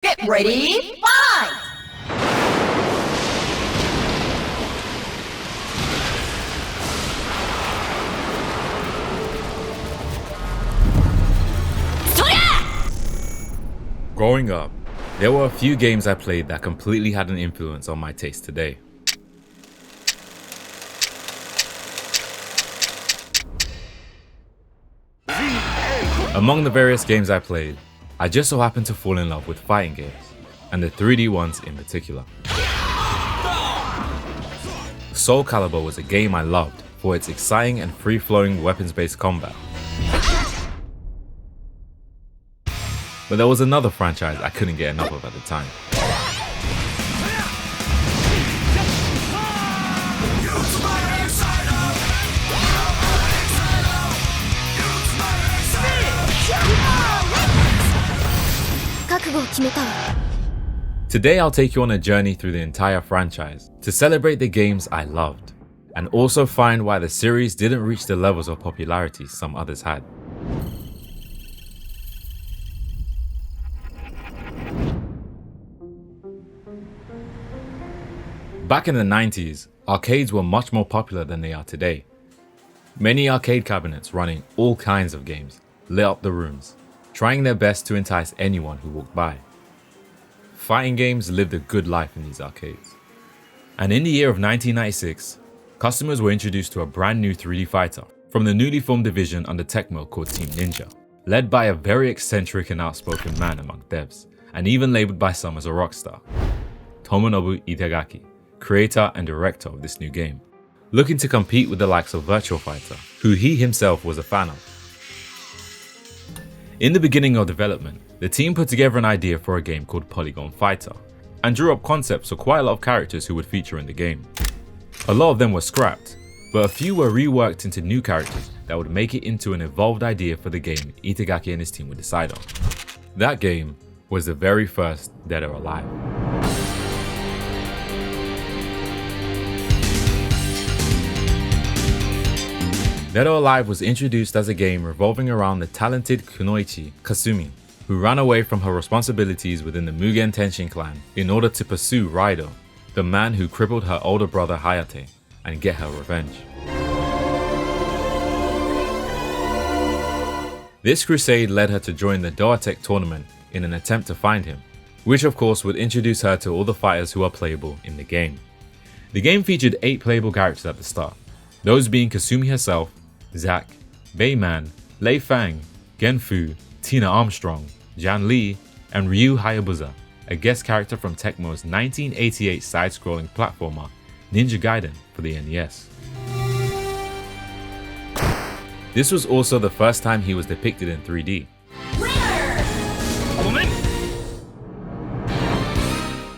Get ready, fight! Growing up, there were a few games I played that completely had an influence on my taste today. Among the various games I played, I just so happened to fall in love with fighting games, and the 3D ones in particular. Soul Calibur was a game I loved for its exciting and free-flowing weapons-based combat. But there was another franchise I couldn't get enough of at the time. Today I'll take you on a journey through the entire franchise to celebrate the games I loved, and also find why the series didn't reach the levels of popularity some others had. Back in the 90s, arcades were much more popular than they are today. Many arcade cabinets running all kinds of games lit up the rooms, trying their best to entice anyone who walked by. Fighting games lived a good life in these arcades. And in the year of 1996, customers were introduced to a brand new 3D fighter from the newly formed division under Tecmo called Team Ninja, led by a very eccentric and outspoken man among devs, and even labeled by some as a rock star, Tomonobu Itagaki, creator and director of this new game, looking to compete with the likes of Virtua Fighter, who he himself was a fan of. In the beginning of development, the team put together an idea for a game called Polygon Fighter, and drew up concepts for quite a lot of characters who would feature in the game. A lot of them were scrapped, but a few were reworked into new characters that would make it into an evolved idea for the game Itagaki and his team would decide on. That game was the very first Dead or Alive. Dead or Alive was introduced as a game revolving around the talented kunoichi Kasumi, who ran away from her responsibilities within the Mugen Tenshin clan in order to pursue Raido, the man who crippled her older brother Hayate, and get her revenge. This crusade led her to join the DOA Tech tournament in an attempt to find him, which of course would introduce her to all the fighters who are playable in the game. The game featured 8 playable characters at the start, those being Kasumi herself, Zack, Bayman, Lei Fang, Genfu, Tina Armstrong, Jan Lee, and Ryu Hayabusa, a guest character from Tecmo's 1988 side-scrolling platformer Ninja Gaiden for the NES. This was also the first time he was depicted in 3D.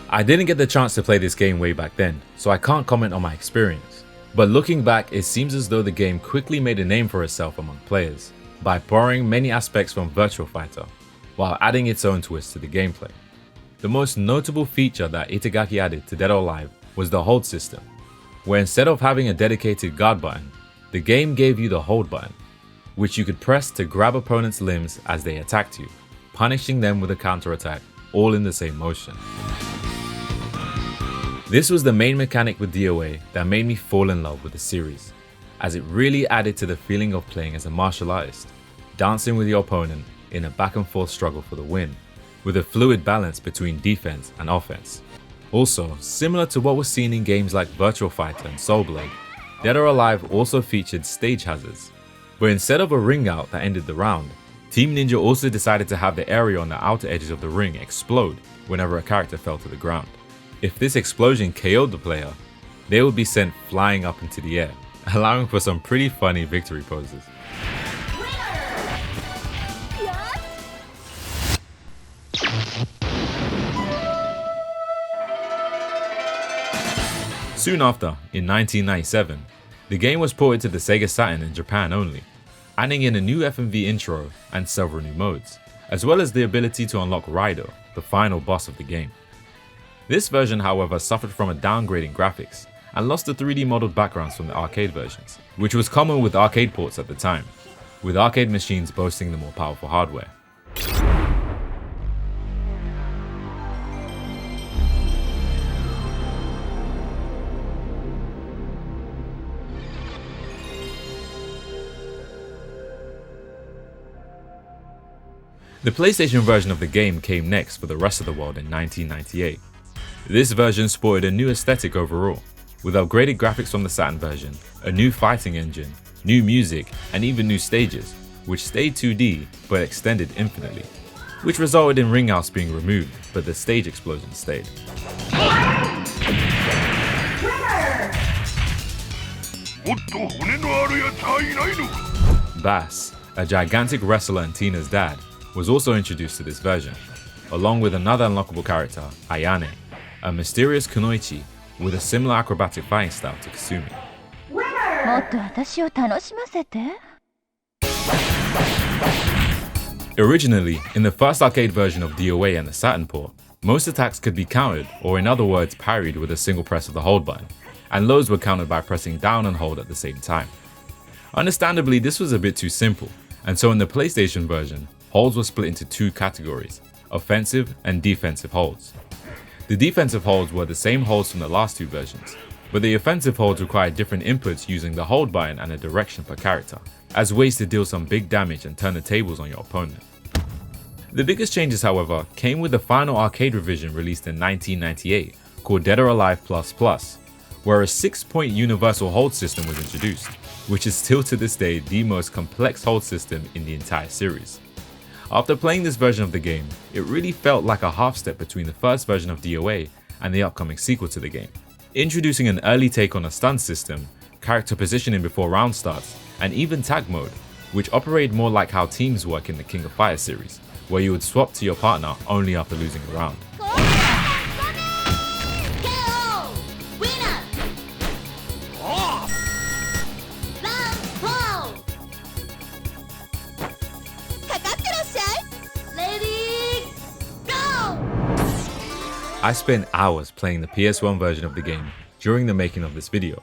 I didn't get the chance to play this game way back then, so I can't comment on my experience. But looking back, it seems as though the game quickly made a name for itself among players by borrowing many aspects from Virtua Fighter, while adding its own twist to the gameplay. The most notable feature that Itagaki added to Dead or Alive was the hold system, where instead of having a dedicated guard button, the game gave you the hold button, which you could press to grab opponents' limbs as they attacked you, punishing them with a counterattack, all in the same motion. This was the main mechanic with DOA that made me fall in love with the series, as it really added to the feeling of playing as a martial artist, dancing with your opponent in a back and forth struggle for the win, with a fluid balance between defense and offense. Also, similar to what was seen in games like Virtua Fighter and Soul Blade, Dead or Alive also featured stage hazards, but instead of a ring out that ended the round, Team Ninja also decided to have the area on the outer edges of the ring explode whenever a character fell to the ground. If this explosion KO'd the player, they would be sent flying up into the air, allowing for some pretty funny victory poses. Soon after, in 1997, the game was ported to the Sega Saturn in Japan only, adding in a new FMV intro and several new modes, as well as the ability to unlock Raido, the final boss of the game. This version, however, suffered from a downgrade in graphics and lost the 3D modeled backgrounds from the arcade versions, which was common with arcade ports at the time, with arcade machines boasting the more powerful hardware. The PlayStation version of the game came next for the rest of the world in 1998. This version sported a new aesthetic overall, with upgraded graphics from the Saturn version, a new fighting engine, new music, and even new stages, which stayed 2D but extended infinitely, which resulted in Ringhouse being removed, but the stage explosion stayed. Bass, a gigantic wrestler and Tina's dad, was also introduced to this version, along with another unlockable character, Ayane, a mysterious kunoichi with a similar acrobatic fighting style to Kasumi. Originally, in the first arcade version of DOA and the Saturn port, most attacks could be countered, or in other words parried, with a single press of the hold button, and loads were countered by pressing down and hold at the same time. Understandably, this was a bit too simple, and so in the PlayStation version, holds were split into two categories, offensive and defensive holds. The defensive holds were the same holds from the last two versions, but the offensive holds required different inputs using the hold button and a direction per character, as ways to deal some big damage and turn the tables on your opponent. The biggest changes, however, came with the final arcade revision released in 1998 called Dead or Alive++, where a 6-point universal hold system was introduced, which is still to this day the most complex hold system in the entire series. After playing this version of the game, it really felt like a half step between the first version of DOA and the upcoming sequel to the game, introducing an early take on a stun system, character positioning before round starts, and even tag mode, which operated more like how teams work in the King of Fighters series, where you would swap to your partner only after losing a round. I spent hours playing the PS1 version of the game during the making of this video,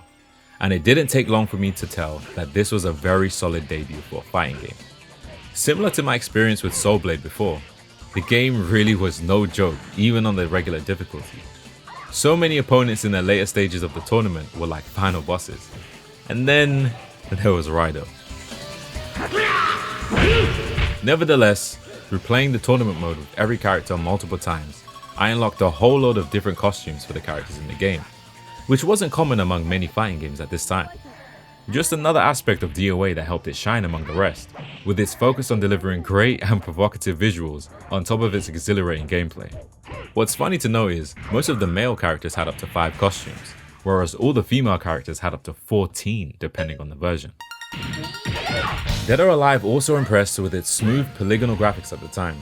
and it didn't take long for me to tell that this was a very solid debut for a fighting game. Similar to my experience with Soul Blade before, the game really was no joke even on the regular difficulty. So many opponents in the later stages of the tournament were like final bosses. And then there was Raido. Nevertheless, through playing the tournament mode with every character multiple times, I unlocked a whole load of different costumes for the characters in the game, which wasn't common among many fighting games at this time. Just another aspect of DOA that helped it shine among the rest, with its focus on delivering great and provocative visuals on top of its exhilarating gameplay. What's funny to know is, most of the male characters had up to 5 costumes, whereas all the female characters had up to 14 depending on the version. Dead or Alive also impressed with its smooth polygonal graphics at the time,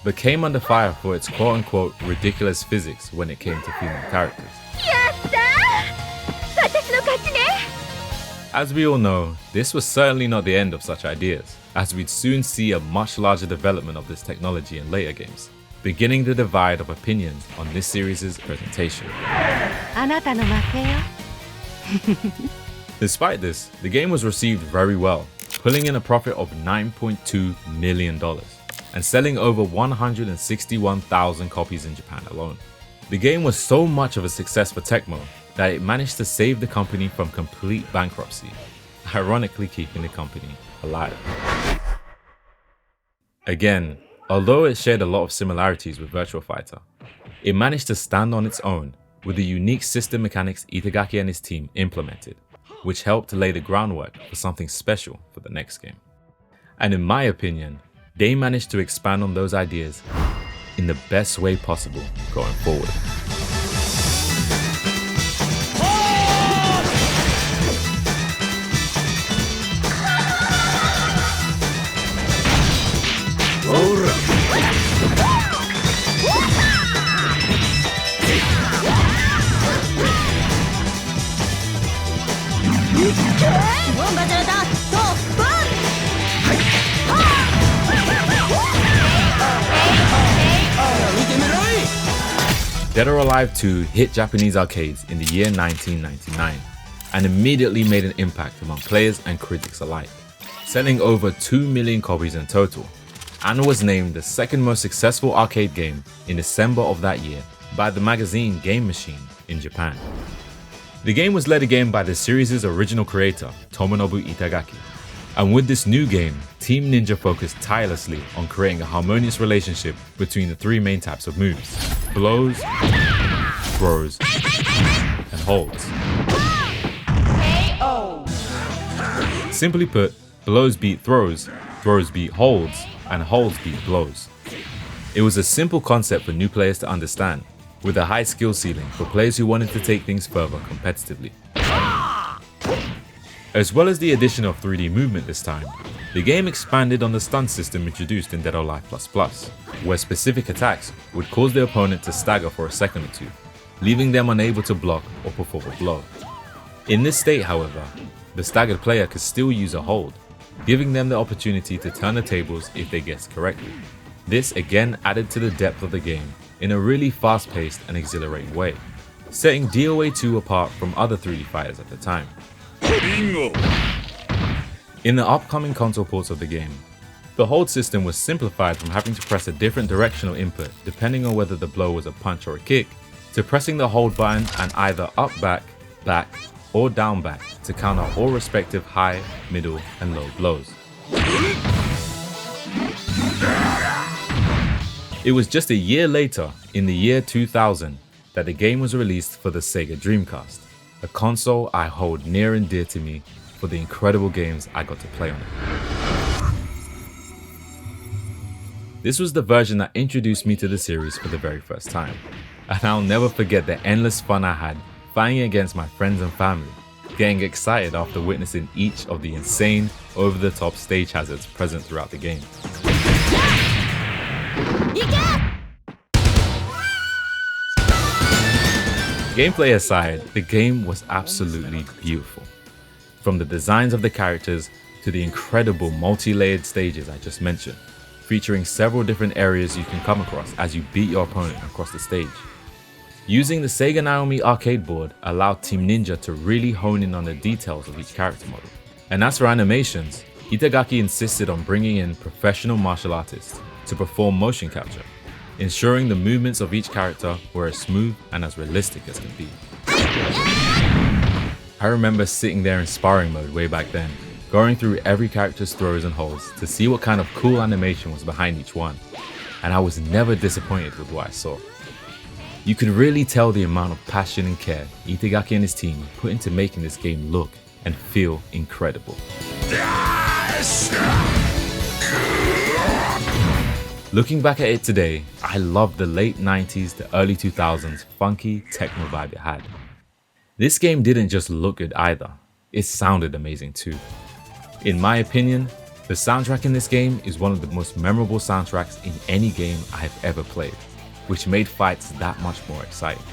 but came under fire for its quote-unquote ridiculous physics when it came to female characters. As we all know, this was certainly not the end of such ideas, as we'd soon see a much larger development of this technology in later games, beginning the divide of opinions on this series' presentation. Despite this, the game was received very well, pulling in a profit of $9.2 million. And selling over 161,000 copies in Japan alone. The game was so much of a success for Tecmo that it managed to save the company from complete bankruptcy, ironically keeping the company alive. Again, although it shared a lot of similarities with Virtua Fighter, it managed to stand on its own with the unique system mechanics Itagaki and his team implemented, which helped lay the groundwork for something special for the next game. And in my opinion, they managed to expand on those ideas in the best way possible going forward. Dead or Alive 2 hit Japanese arcades in the year 1999 and immediately made an impact among players and critics alike, selling over 2 million copies in total, and was named the second most successful arcade game in December of that year by the magazine Game Machine in Japan. The game was led again by the series' original creator, Tomonobu Itagaki, And with this new game, Team Ninja focused tirelessly on creating a harmonious relationship between the three main types of moves: blows, throws, and holds. KO. Simply put, blows beat throws, throws beat holds, and holds beat blows. It was a simple concept for new players to understand, with a high skill ceiling for players who wanted to take things further competitively. As well as the addition of 3D movement this time, the game expanded on the stun system introduced in Dead or Alive++, where specific attacks would cause the opponent to stagger for a second or two, leaving them unable to block or perform a blow. In this state, however, the staggered player could still use a hold, giving them the opportunity to turn the tables if they guessed correctly. This again added to the depth of the game in a really fast-paced and exhilarating way, setting DOA 2 apart from other 3D fighters at the time. In the upcoming console ports of the game, the hold system was simplified from having to press a different directional input depending on whether the blow was a punch or a kick, to pressing the hold button and either up back, back, or down back to counter all respective high, middle, and low blows. It was just a year later, in the year 2000, that the game was released for the Sega Dreamcast, a console I hold near and dear to me for the incredible games I got to play on it. This was the version that introduced me to the series for the very first time, and I'll never forget the endless fun I had fighting against my friends and family, getting excited after witnessing each of the insane, over-the-top stage hazards present throughout the game. Gameplay aside, the game was absolutely beautiful. From the designs of the characters to the incredible multi-layered stages I just mentioned, featuring several different areas you can come across as you beat your opponent across the stage. Using the Sega Naomi arcade board allowed Team Ninja to really hone in on the details of each character model. And as for animations, Itagaki insisted on bringing in professional martial artists to perform motion capture, ensuring the movements of each character were as smooth and as realistic as can be. I remember sitting there in sparring mode way back then, going through every character's throws and holds to see what kind of cool animation was behind each one, and I was never disappointed with what I saw. You could really tell the amount of passion and care Itagaki and his team put into making this game look and feel incredible. Looking back at it today, I love the late 90s to early 2000s funky techno vibe it had. This game didn't just look good either, it sounded amazing too. In my opinion, the soundtrack in this game is one of the most memorable soundtracks in any game I have ever played, which made fights that much more exciting.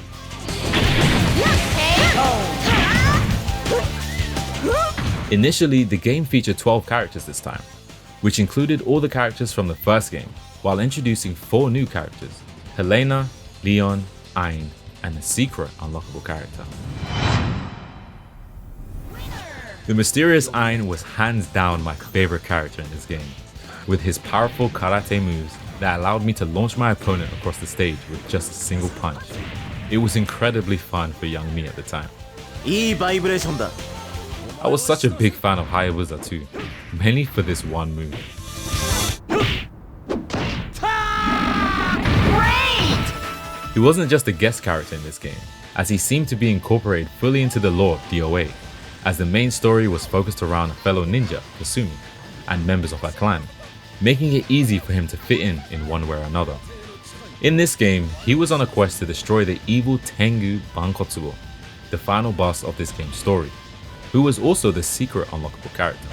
Initially, the game featured 12 characters this time, which included all the characters from the first game, while introducing 4 new characters: Helena, Leon, Ayn, and a secret unlockable character. The mysterious Ayn was hands down my favorite character in this game, with his powerful karate moves that allowed me to launch my opponent across the stage with just a single punch. It was incredibly fun for young me at the time. I was such a big fan of Hayabusa too, mainly for this one move. He wasn't just a guest character in this game, as he seemed to be incorporated fully into the lore of DOA, as the main story was focused around a fellow ninja, Kasumi, and members of her clan, making it easy for him to fit in one way or another. In this game, he was on a quest to destroy the evil Tengu Bankotsubo, the final boss of this game's story, who was also the secret unlockable character.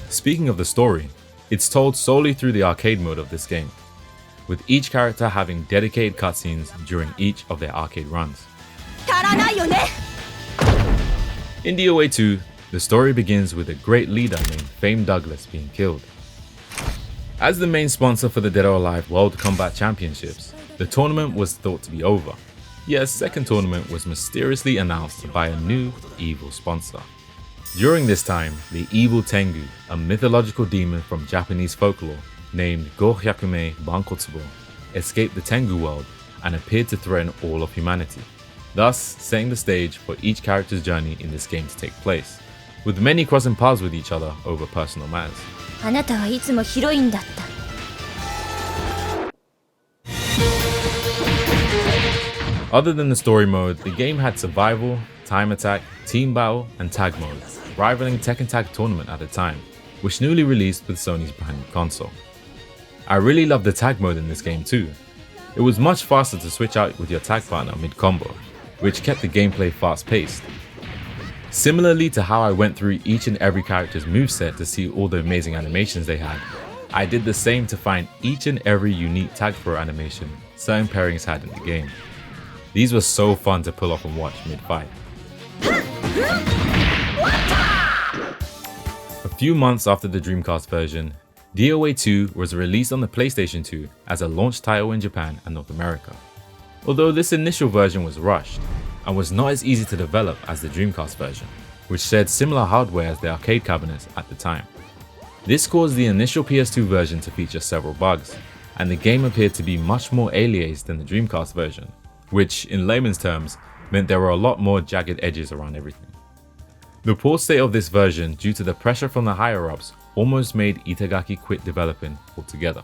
Speaking of the story, it's told solely through the arcade mode of this game, with each character having dedicated cutscenes during each of their arcade runs. In DOA 2, the story begins with a great leader named Fame Douglas being killed. As the main sponsor for the Dead or Alive World Combat Championships, the tournament was thought to be over, yet a second tournament was mysteriously announced by a new evil sponsor. During this time, the evil Tengu, a mythological demon from Japanese folklore named Go Hyakume Bankotsubo, escaped the Tengu world and appeared to threaten all of humanity, thus setting the stage for each character's journey in this game to take place, with many crossing paths with each other over personal matters. あなたはいつもヒロインだった。 Other than the story mode, the game had survival, time attack, team battle, and tag modes, rivaling Tekken Tag Tournament at the time, which newly released with Sony's brand new console. I really loved the tag mode in this game too. It was much faster to switch out with your tag partner mid-combo, which kept the gameplay fast-paced. Similarly to how I went through each and every character's moveset to see all the amazing animations they had, I did the same to find each and every unique tag throw animation certain pairings had in the game. These were so fun to pull off and watch mid-fight. A few months after the Dreamcast version, DOA 2 was released on the PlayStation 2 as a launch title in Japan and North America. Although this initial version was rushed and was not as easy to develop as the Dreamcast version, which shared similar hardware as the arcade cabinets at the time. This caused the initial PS2 version to feature several bugs, and the game appeared to be much more aliased than the Dreamcast version, which in layman's terms meant there were a lot more jagged edges around everything. The poor state of this version due to the pressure from the higher-ups almost made Itagaki quit developing altogether.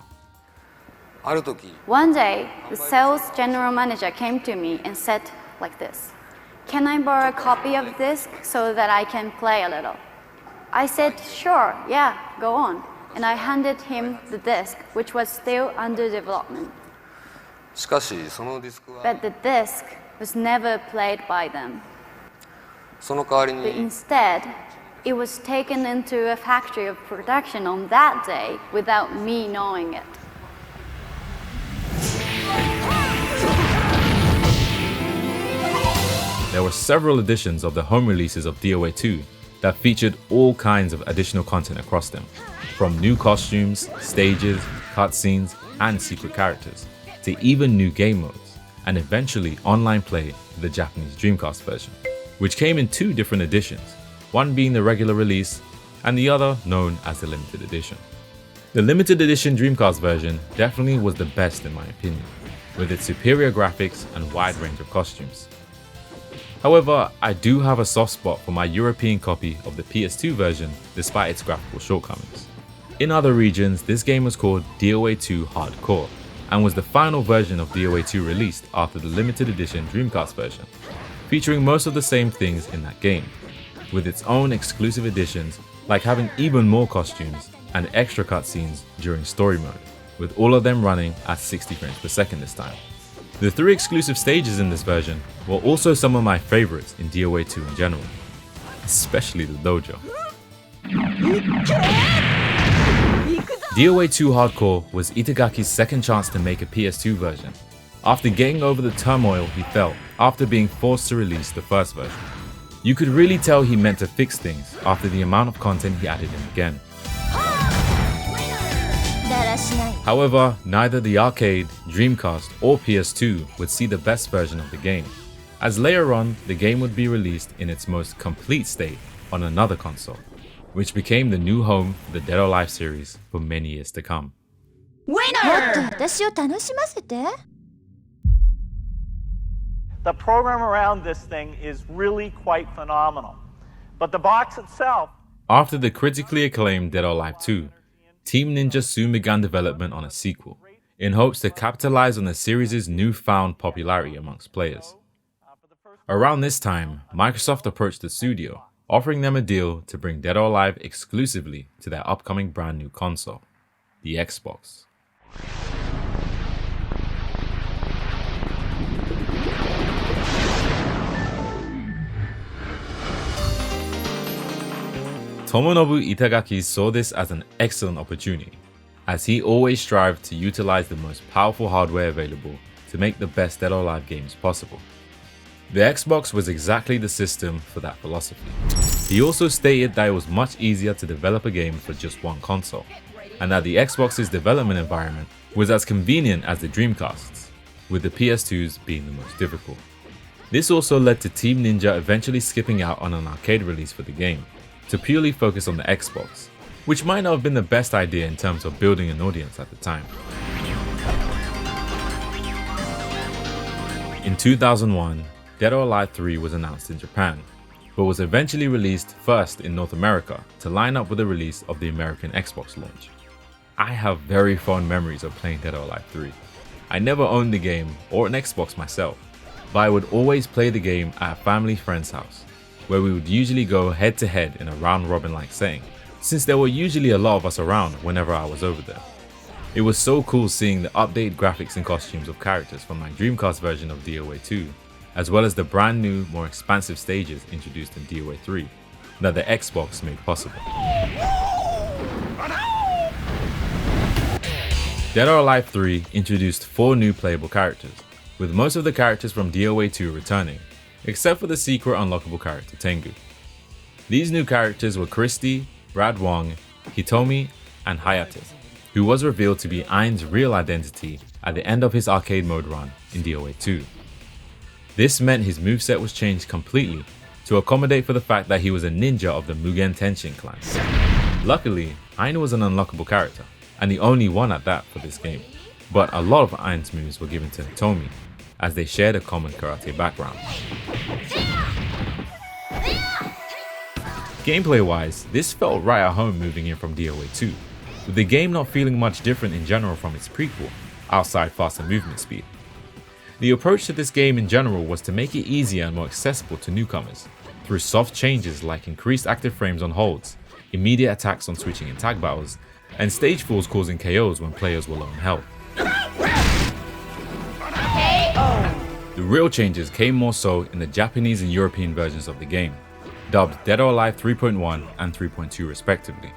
One day, the sales general manager came to me and said like this, "Can I borrow a copy of this so that I can play a little?" I said, "Sure, yeah, go on." And I handed him the disc, which was still under development. But the disc was never played by them. But instead, it was taken into a factory of production on that day without me knowing it. There were several editions of the home releases of DOA 2 that featured all kinds of additional content across them, from new costumes, stages, cutscenes, and secret characters, to even new game modes, and eventually online play for the Japanese Dreamcast version, which came in two different editions, one being the regular release and the other known as the limited edition. The limited edition Dreamcast version definitely was the best in my opinion, with its superior graphics and wide range of costumes. However, I do have a soft spot for my European copy of the PS2 version despite its graphical shortcomings. In other regions, this game was called DOA 2 Hardcore, and was the final version of DOA 2 released after the limited edition Dreamcast version, featuring most of the same things in that game, with its own exclusive additions like having even more costumes and extra cutscenes during story mode, with all of them running at 60 frames per second this time. The 3 exclusive stages in this version were also some of my favorites in DOA 2 in general, especially the dojo. DOA 2 Hardcore was Itagaki's second chance to make a PS2 version, after getting over the turmoil he felt after being forced to release the first version. You could really tell he meant to fix things after the amount of content he added in again. However, neither the arcade, Dreamcast, or PS2 would see the best version of the game, as later on the game would be released in its most complete state on another console, which became the new home for the Dead or Alive series for many years to come. Winner! The program around this thing is really quite phenomenal, but the box itself... After the critically acclaimed Dead or Alive 2, Team Ninja soon began development on a sequel, in hopes to capitalize on the series' newfound popularity amongst players. Around this time, Microsoft approached the studio, offering them a deal to bring Dead or Alive exclusively to their upcoming brand new console, the Xbox. Tomonobu Itagaki saw this as an excellent opportunity, as he always strived to utilize the most powerful hardware available to make the best Dead or Alive games possible. The Xbox was exactly the system for that philosophy. He also stated that it was much easier to develop a game for just one console, and that the Xbox's development environment was as convenient as the Dreamcast's, with the PS2's being the most difficult. This also led to Team Ninja eventually skipping out on an arcade release for the game, to purely focus on the Xbox, which might not have been the best idea in terms of building an audience at the time. In 2001, Dead or Alive 3 was announced in Japan, but was eventually released first in North America to line up with the release of the American Xbox launch. I have very fond memories of playing Dead or Alive 3. I never owned the game or an Xbox myself, but I would always play the game at a family friend's house, where we would usually go head to head in a round robin like setting, since there were usually a lot of us around whenever I was over there. It was so cool seeing the updated graphics and costumes of characters from my Dreamcast version of DOA 2, as well as the brand new, more expansive stages introduced in DOA 3 that the Xbox made possible. Dead or Alive 3 introduced 4 new playable characters, with most of the characters from DOA 2 returning, except for the secret unlockable character Tengu. These new characters were Christy, Brad Wong, Hitomi, and Hayate, who was revealed to be Ain's real identity at the end of his arcade mode run in DOA 2. This meant his moveset was changed completely to accommodate for the fact that he was a ninja of the Mugen Tenshin clan. Luckily, Ain was an unlockable character, and the only one at that for this game, but a lot of Ain's moves were given to Hitomi, as they shared a common karate background. Gameplay wise, this felt right at home moving in from DOA 2, with the game not feeling much different in general from its prequel, outside faster movement speed. The approach to this game in general was to make it easier and more accessible to newcomers, through soft changes like increased active frames on holds, immediate attacks on switching in tag battles, and stage falls causing KOs when players were low on health. The real changes came more so in the Japanese and European versions of the game, dubbed Dead or Alive 3.1 and 3.2 respectively.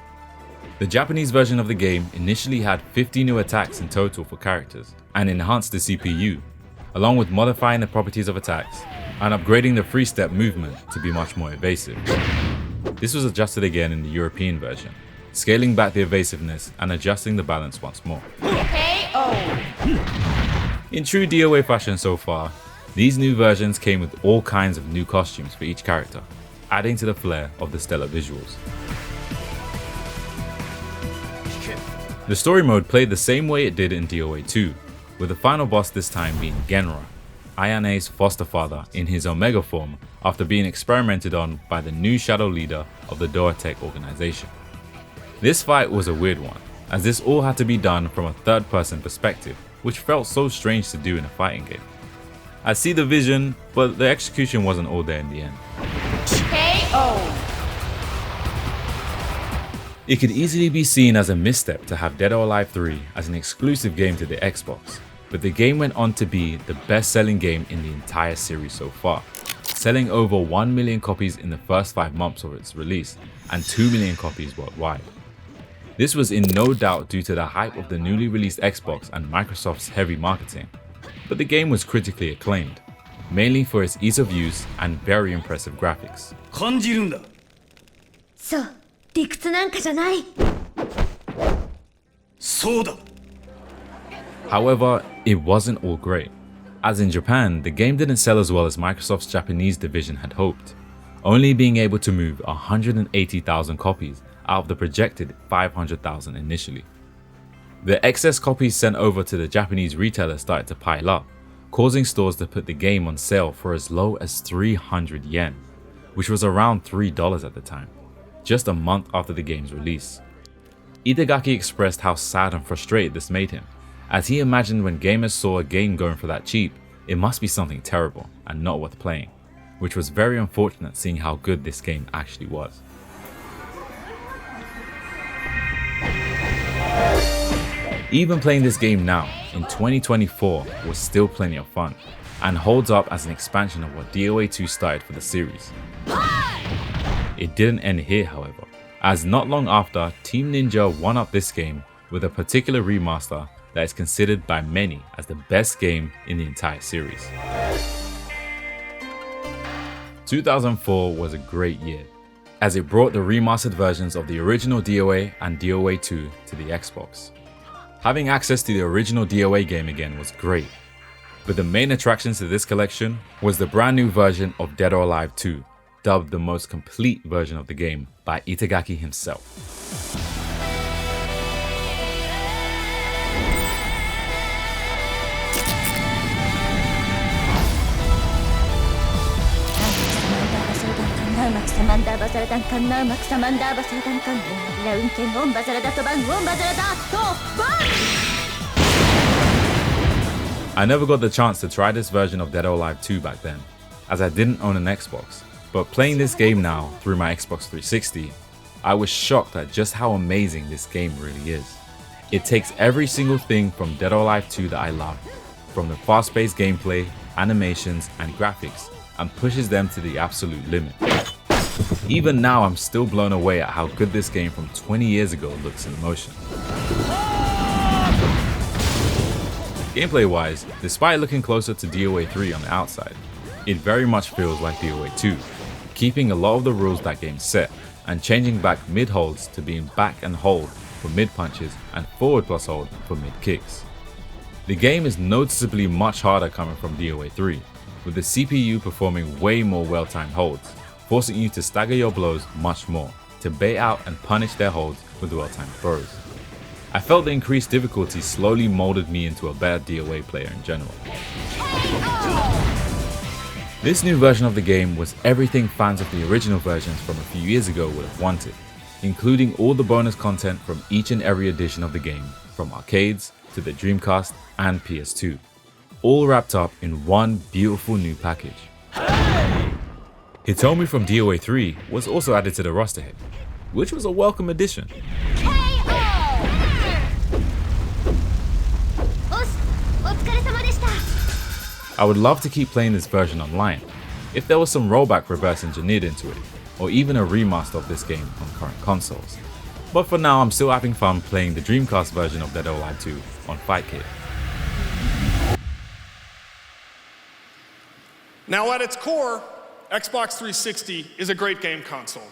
The Japanese version of the game initially had 50 new attacks in total for characters, and enhanced the CPU, along with modifying the properties of attacks, and upgrading the free-step movement to be much more evasive. This was adjusted again in the European version, scaling back the evasiveness and adjusting the balance once more. In true DOA fashion so far, these new versions came with all kinds of new costumes for each character, adding to the flair of the stellar visuals. The story mode played the same way it did in DOA 2, with the final boss this time being Genra, Ayane's foster father in his Omega form after being experimented on by the new shadow leader of the DOA Tech organization. This fight was a weird one, as this all had to be done from a third-person perspective, which felt so strange to do in a fighting game. I see the vision, but the execution wasn't all there in the end. It could easily be seen as a misstep to have Dead or Alive 3 as an exclusive game to the Xbox, but the game went on to be the best-selling game in the entire series so far, selling over 1 million copies in the first 5 months of its release and 2 million copies worldwide. This was in no doubt due to the hype of the newly released Xbox and Microsoft's heavy marketing, but the game was critically acclaimed, mainly for its ease of use and very impressive graphics. 感じるんだ。そう、理屈なんかじゃない。そうだ。 However, it wasn't all great, as in Japan, the game didn't sell as well as Microsoft's Japanese division had hoped, only being able to move 180,000 copies out of the projected 500,000 initially. The excess copies sent over to the Japanese retailers started to pile up, causing stores to put the game on sale for as low as 300 yen, which was around $3 at the time, just a month after the game's release. Itagaki expressed how sad and frustrated this made him, as he imagined when gamers saw a game going for that cheap, it must be something terrible and not worth playing, which was very unfortunate seeing how good this game actually was. Even playing this game now, in 2024, was still plenty of fun, and holds up as an expansion of what DOA 2 started for the series. It didn't end here, however, as not long after, Team Ninja one-upped this game with a particular remaster that is considered by many as the best game in the entire series. 2004 was a great year, as it brought the remastered versions of the original DOA and DOA 2 to the Xbox. Having access to the original DOA game again was great, but the main attractions to this collection was the brand new version of Dead or Alive 2, dubbed the most complete version of the game by Itagaki himself. ザラダンカンナウマクサマンダーバサラダンカンオンラウンケンオンバザラダトバンオンバザラダートバン I never got the chance to try this version of Dead or Alive 2 back then, as I didn't own an Xbox, but playing this game now through my Xbox 360, I was shocked at just how amazing this game really is. It takes every single thing from Dead or Alive 2 that I love, from the fast-paced gameplay, animations, and graphics, and pushes them to the absolute limit. Even now, I'm still blown away at how good this game from 20 years ago looks in motion. Gameplay wise, despite looking closer to DOA 3 on the outside, it very much feels like DOA 2, keeping a lot of the rules that game set and changing back mid holds to being back and hold for mid punches and forward plus hold for mid kicks. The game is noticeably much harder coming from DOA 3, with the CPU performing way more well-timed holds, forcing you to stagger your blows much more, to bait out and punish their holds with well-timed throws. I felt the increased difficulty slowly molded me into a better DOA player in general. This new version of the game was everything fans of the original versions from a few years ago would have wanted, including all the bonus content from each and every edition of the game, from arcades to the Dreamcast and PS2, all wrapped up in one beautiful new package. Hitomi from DOA 3 was also added to the roster here, which was a welcome addition. I would love to keep playing this version online, if there was some rollback reverse engineered into it, or even a remaster of this game on current consoles. But for now, I'm still having fun playing the Dreamcast version of Dead or Alive 2 on FightKit. Now at its core, Xbox 360 is a great game console.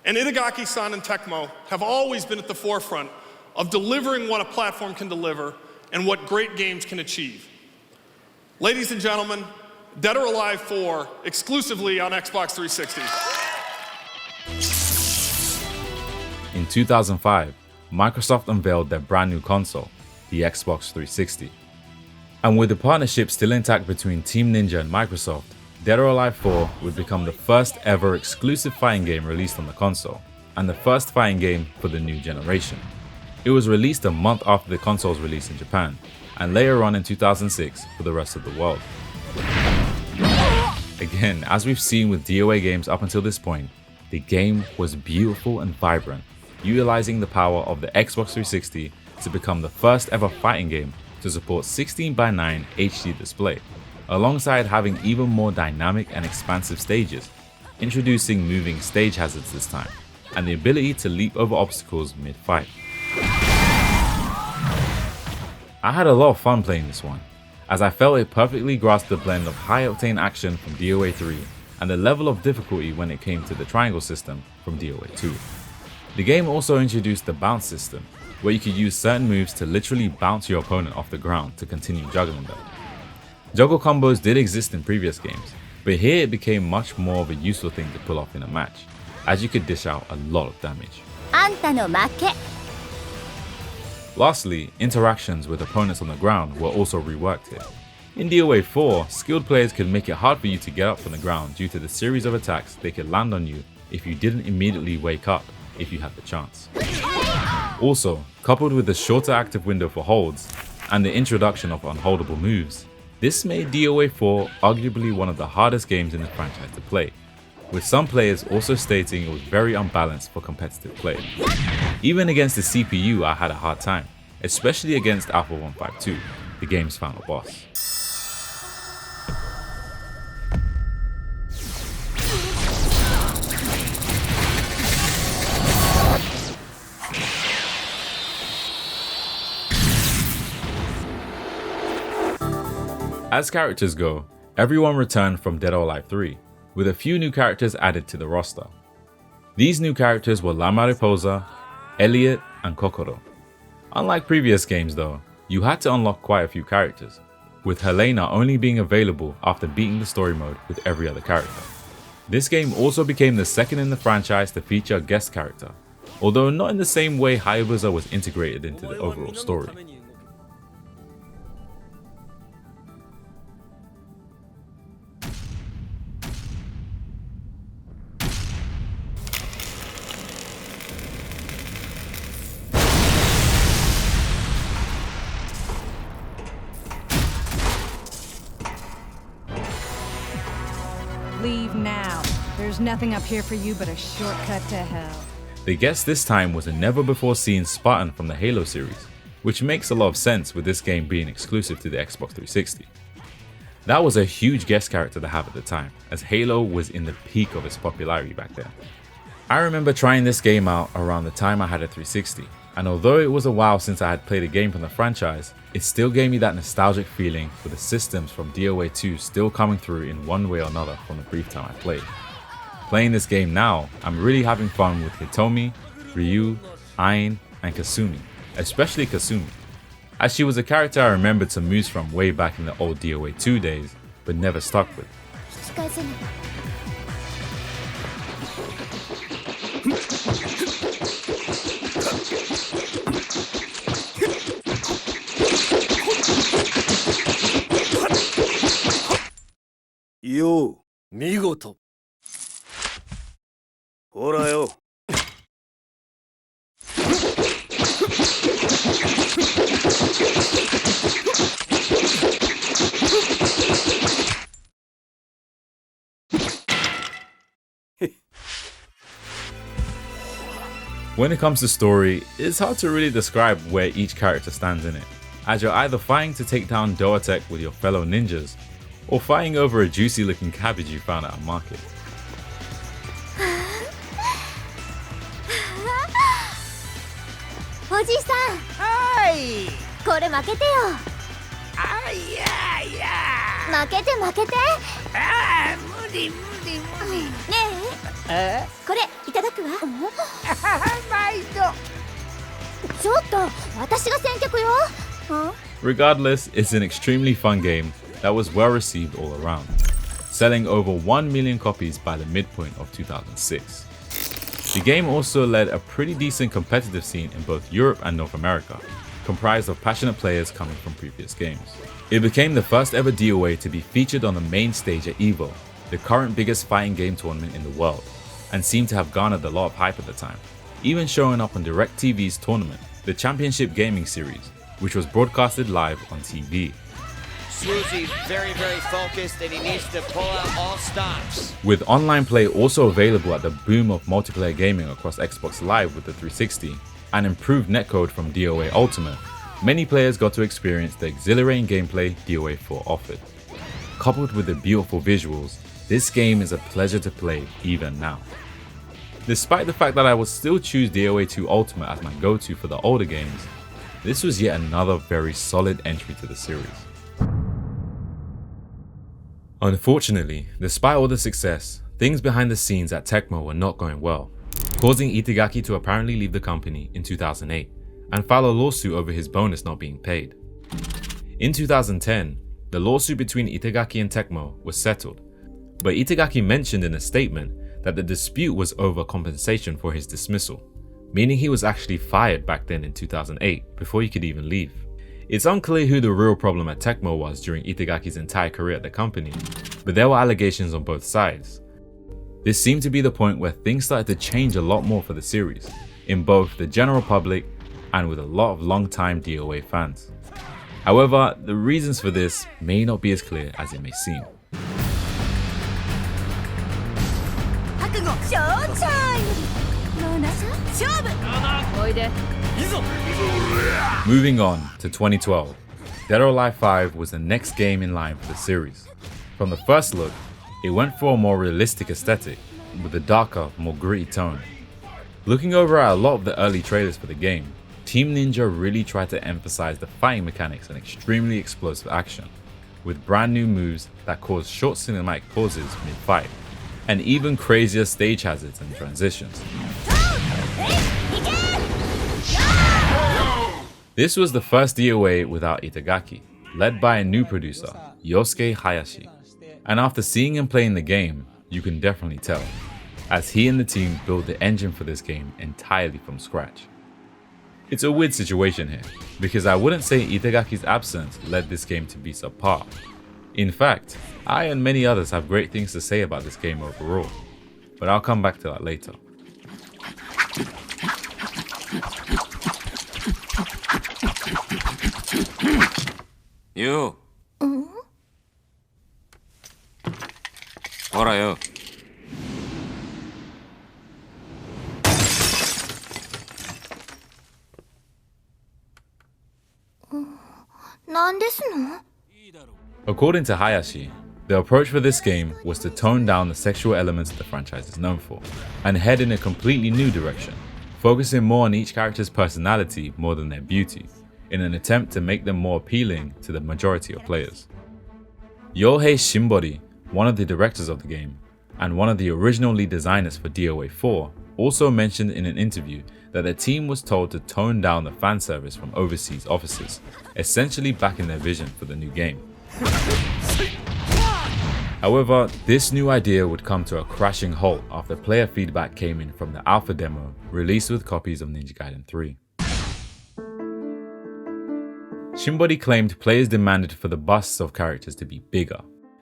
And Itagaki-san and Tecmo have always been at the forefront of delivering what a platform can deliver and what great games can achieve. Ladies and gentlemen, Dead or Alive 4 exclusively on Xbox 360. In 2005, Microsoft unveiled their brand new console, the Xbox 360. And with the partnership still intact between Team Ninja and Microsoft, Dead or Alive 4 would become the first ever exclusive fighting game released on the console, and the first fighting game for the new generation. It was released a month after the console's release in Japan, and later on in 2006 for the rest of the world. Again, as we've seen with DOA games up until this point, the game was beautiful and vibrant, utilizing the power of the Xbox 360 to become the first ever fighting game to support 16:9 HD display, alongside having even more dynamic and expansive stages, introducing moving stage hazards this time, and the ability to leap over obstacles mid-fight. I had a lot of fun playing this one, as I felt it perfectly grasped the blend of high-octane action from DOA 3 and the level of difficulty when it came to the triangle system from DOA 2. The game also introduced the bounce system, where you could use certain moves to literally bounce your opponent off the ground to continue juggling them. Juggle combos did exist in previous games, but here it became much more of a useful thing to pull off in a match, as you could dish out a lot of damage. Lastly, interactions with opponents on the ground were also reworked here. In DOA 4, skilled players could make it hard for you to get up from the ground due to the series of attacks they could land on you if you didn't immediately wake up if you had the chance. Also, coupled with the shorter active window for holds and the introduction of unholdable moves, this made DOA 4 arguably one of the hardest games in the franchise to play, with some players also stating it was very unbalanced for competitive play. Even against the CPU, I had a hard time, especially against Alpha 152, the game's final boss. As characters go, everyone returned from Dead or Alive 3, with a few new characters added to the roster. These new characters were La Mariposa, Elliot, and Kokoro. Unlike previous games though, you had to unlock quite a few characters, with Helena only being available after beating the story mode with every other character. This game also became the second in the franchise to feature a guest character, although not in the same way Hayabusa was integrated into the overall story. Leave now. There's nothing up here for you but a shortcut to hell. The guest this time was a never-before-seen Spartan from the Halo series, which makes a lot of sense with this game being exclusive to the Xbox 360. That was a huge guest character to have at the time, as Halo was in the peak of its popularity back then. I remember trying this game out around the time I had a 360, and although it was a while since I had played a game from the franchise, it still gave me that nostalgic feeling with the systems from DOA 2 still coming through in one way or another from the brief time I played. Playing this game now, I'm really having fun with Hitomi, Ryu, Ain, and Kasumi, especially Kasumi, as she was a character I remembered some moves from way back in the old DOA 2 days, but never stuck with. Yo, 見事。ほらよ。When it comes to story, it's hard to really describe where each character stands in it, as you're either fighting to take down DOA tech with your fellow ninjas, or fighting over a juicy looking cabbage you found at a market. Regardless, it's an extremely fun game that was well received all around, selling over 1 million copies by the midpoint of 2006. The game also led a pretty decent competitive scene in both Europe and North America, comprised of passionate players coming from previous games. It became the first ever DOA to be featured on the main stage at EVO, the current biggest fighting game tournament in the world, and seemed to have garnered a lot of hype at the time, even showing up on DirecTV's tournament, the Championship Gaming Series, which was broadcasted live on TV. Swoozy's very focused and he needs to pull out all stops. With online play also available at the boom of multiplayer gaming across Xbox Live with the 360, and improved netcode from DOA Ultimate, many players got to experience the exhilarating gameplay DOA 4 offered. Coupled with the beautiful visuals, this game is a pleasure to play even now. Despite the fact that I would still choose DOA 2 Ultimate as my go-to for the older games, this was yet another very solid entry to the series. Unfortunately, despite all the success, things behind the scenes at Tecmo were not going well, causing Itagaki to apparently leave the company in 2008 and file a lawsuit over his bonus not being paid. In 2010, the lawsuit between Itagaki and Tecmo was settled, but Itagaki mentioned in a statement that the dispute was over compensation for his dismissal, meaning he was actually fired back then in 2008 before he could even leave. It's unclear who the real problem at Tecmo was during Itagaki's entire career at the company, but there were allegations on both sides. This seemed to be the point where things started to change a lot more for the series, in both the general public and with a lot of long-time DOA fans. However, the reasons for this may not be as clear as it may seem. Moving on to 2012, Dead or Alive 5 was the next game in line for the series. From the first look, it went for a more realistic aesthetic with a darker, more gritty tone. Looking over at a lot of the early trailers for the game, Team Ninja really tried to emphasize the fighting mechanics and extremely explosive action, with brand new moves that caused short cinematic pauses mid-fight, and even crazier stage hazards and transitions. This was the first DOA without Itagaki, led by a new producer, Yosuke Hayashi. And after seeing him playing the game, you can definitely tell, as he and the team built the engine for this game entirely from scratch. It's a weird situation here, because I wouldn't say Itagaki's absence led this game to be subpar. In fact, I and many others have great things to say about this game overall, but I'll come back to that later. You. ほらよ。なんですの? According to Hayashi, the approach for this game was to tone down the sexual elements the franchise is known for, and head in a completely new direction, focusing more on each character's personality more than their beauty, in an attempt to make them more appealing to the majority of players. Yohei Shimbori, one of the directors of the game, and one of the original lead designers for DOA 4, also mentioned in an interview that the team was told to tone down the fan service from overseas offices, essentially backing their vision for the new game. However, this new idea would come to a crashing halt after player feedback came in from the alpha demo released with copies of Ninja Gaiden 3. Shimbori claimed players demanded for the busts of characters to be bigger,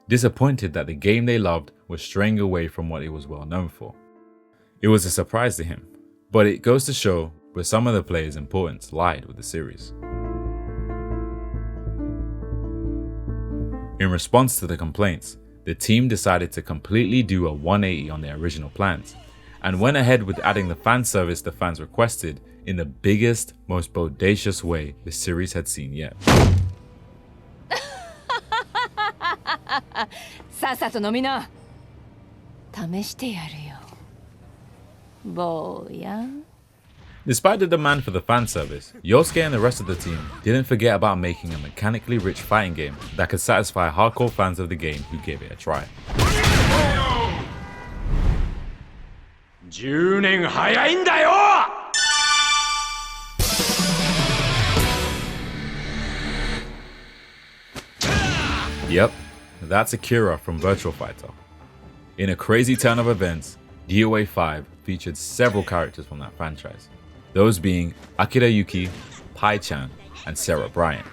disappointed that the game they loved was straying away from what it was well known for. It was a surprise to him, but it goes to show where some of the players' importance lied with the series. In response to the complaints, the team decided to completely do a 180 on their original plans, and went ahead with adding the fan service the fans requested in the biggest, most bodacious way the series had seen yet. さっさと飲みな。試してやるよ。坊や。Despite the demand for the fan service, Yosuke and the rest of the team didn't forget about making a mechanically rich fighting game that could satisfy hardcore fans of the game who gave it a try. 10年早いんだよ! Yep, that's Akira from Virtua Fighter. In a crazy turn of events, DOA 5 featured several characters from that franchise, those being Akira Yuki, Pai-chan, and Sarah Bryant.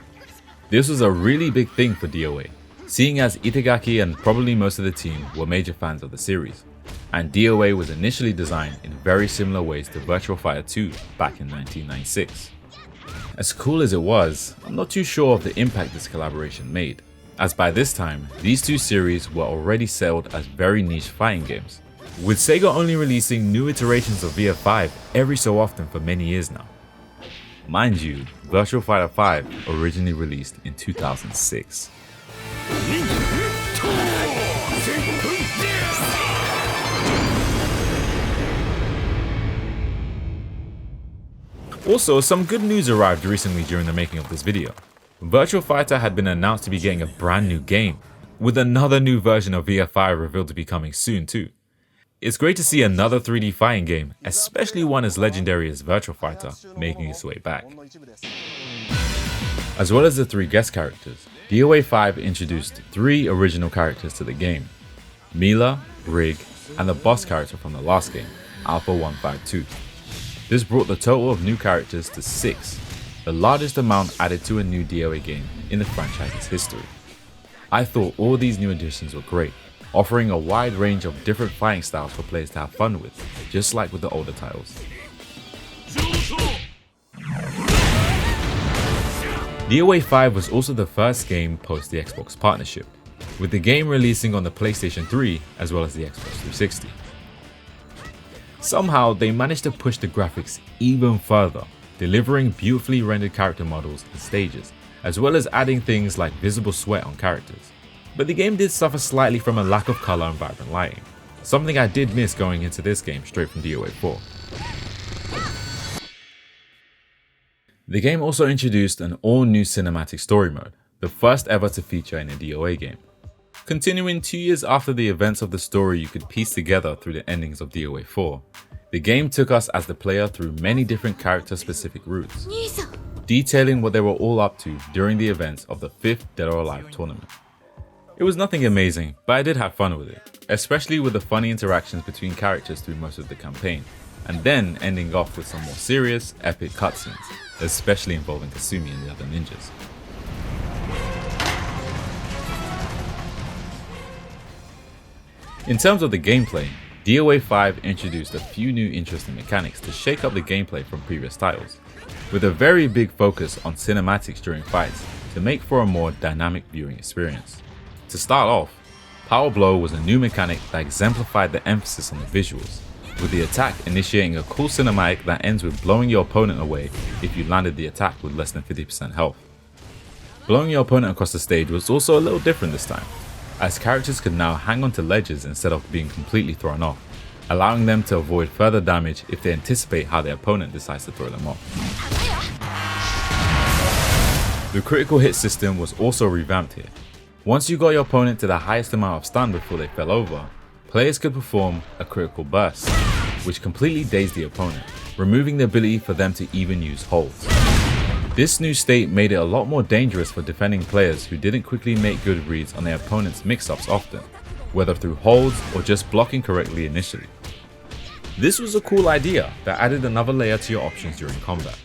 This was a really big thing for DOA, seeing as Itagaki and probably most of the team were major fans of the series, and DOA was initially designed in very similar ways to Virtua Fighter 2 back in 1996. As cool as it was, I'm not too sure of the impact this collaboration made, as by this time, these two series were already settled as very niche fighting games, with Sega only releasing new iterations of VF5 every so often for many years now. Mind you, Virtua Fighter 5 originally released in 2006. Also, some good news arrived recently during the making of this video. Virtua Fighter had been announced to be getting a brand new game, with another new version of VF5 revealed to be coming soon too. It's great to see another 3D fighting game, especially one as legendary as Virtua Fighter, making its way back. As well as the 3 guest characters, DOA 5 introduced 3 original characters to the game: Mila, Rig, and the boss character from the last game, Alpha 152. This brought the total of new characters to 6, the largest amount added to a new DOA game in the franchise's history. I thought all these new additions were great, offering a wide range of different fighting styles for players to have fun with, just like with the older titles. DOA 5 was also the first game post the Xbox partnership, with the game releasing on the PlayStation 3 as well as the Xbox 360. Somehow they managed to push the graphics even further, delivering beautifully rendered character models and stages, as well as adding things like visible sweat on characters. But the game did suffer slightly from a lack of color and vibrant lighting, something I did miss going into this game straight from DOA 4. The game also introduced an all-new cinematic story mode, the first ever to feature in a DOA game. Continuing 2 years after the events of the story you could piece together through the endings of DOA 4, the game took us as the player through many different character-specific routes, detailing what they were all up to during the events of the 5th Dead or Alive tournament. It was nothing amazing, but I did have fun with it, especially with the funny interactions between characters through most of the campaign, and then ending off with some more serious, epic cutscenes, especially involving Kasumi and the other ninjas. In terms of the gameplay, DOA 5 introduced a few new interesting mechanics to shake up the gameplay from previous titles, with a very big focus on cinematics during fights to make for a more dynamic viewing experience. To start off, Power Blow was a new mechanic that exemplified the emphasis on the visuals, with the attack initiating a cool cinematic that ends with blowing your opponent away if you landed the attack with less than 50% health. Blowing your opponent across the stage was also a little different this time, as characters could now hang onto ledges instead of being completely thrown off, allowing them to avoid further damage if they anticipate how their opponent decides to throw them off. The critical hit system was also revamped here. Once you got your opponent to the highest amount of stun before they fell over, players could perform a critical burst, which completely dazed the opponent, removing the ability for them to even use holds. This new state made it a lot more dangerous for defending players who didn't quickly make good reads on their opponent's mix-ups often, whether through holds or just blocking correctly initially. This was a cool idea that added another layer to your options during combat.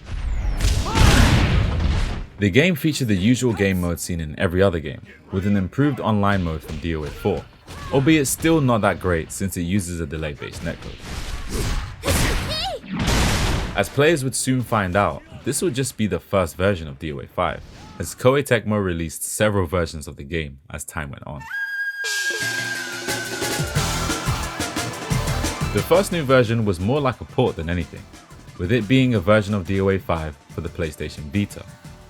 The game featured the usual game mode seen in every other game, with an improved online mode from DOA 4, albeit still not that great since it uses a delay-based netcode. As players would soon find out, this would just be the first version of DOA 5, as Koei Tecmo released several versions of the game as time went on. The first new version was more like a port than anything, with it being a version of DOA 5 for the PlayStation Vita,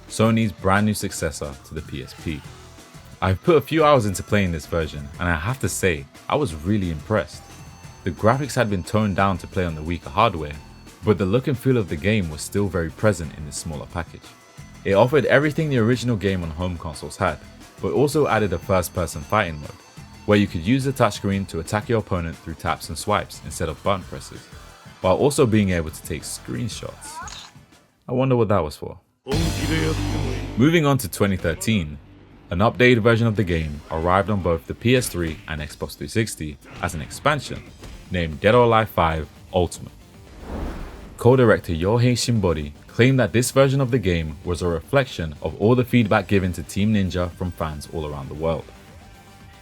Sony's brand new successor to the PSP. I've put a few hours into playing this version, and I have to say, I was really impressed. The graphics had been toned down to play on the weaker hardware, but the look and feel of the game was still very present in this smaller package. It offered everything the original game on home consoles had, but also added a first-person fighting mode, where you could use the touchscreen to attack your opponent through taps and swipes instead of button presses, while also being able to take screenshots. I wonder what that was for. Moving on to 2013, an updated version of the game arrived on both the PS3 and Xbox 360 as an expansion, named Dead or Alive 5 Ultimate. Co-director Yohei Shimbori claimed that this version of the game was a reflection of all the feedback given to Team Ninja from fans all around the world.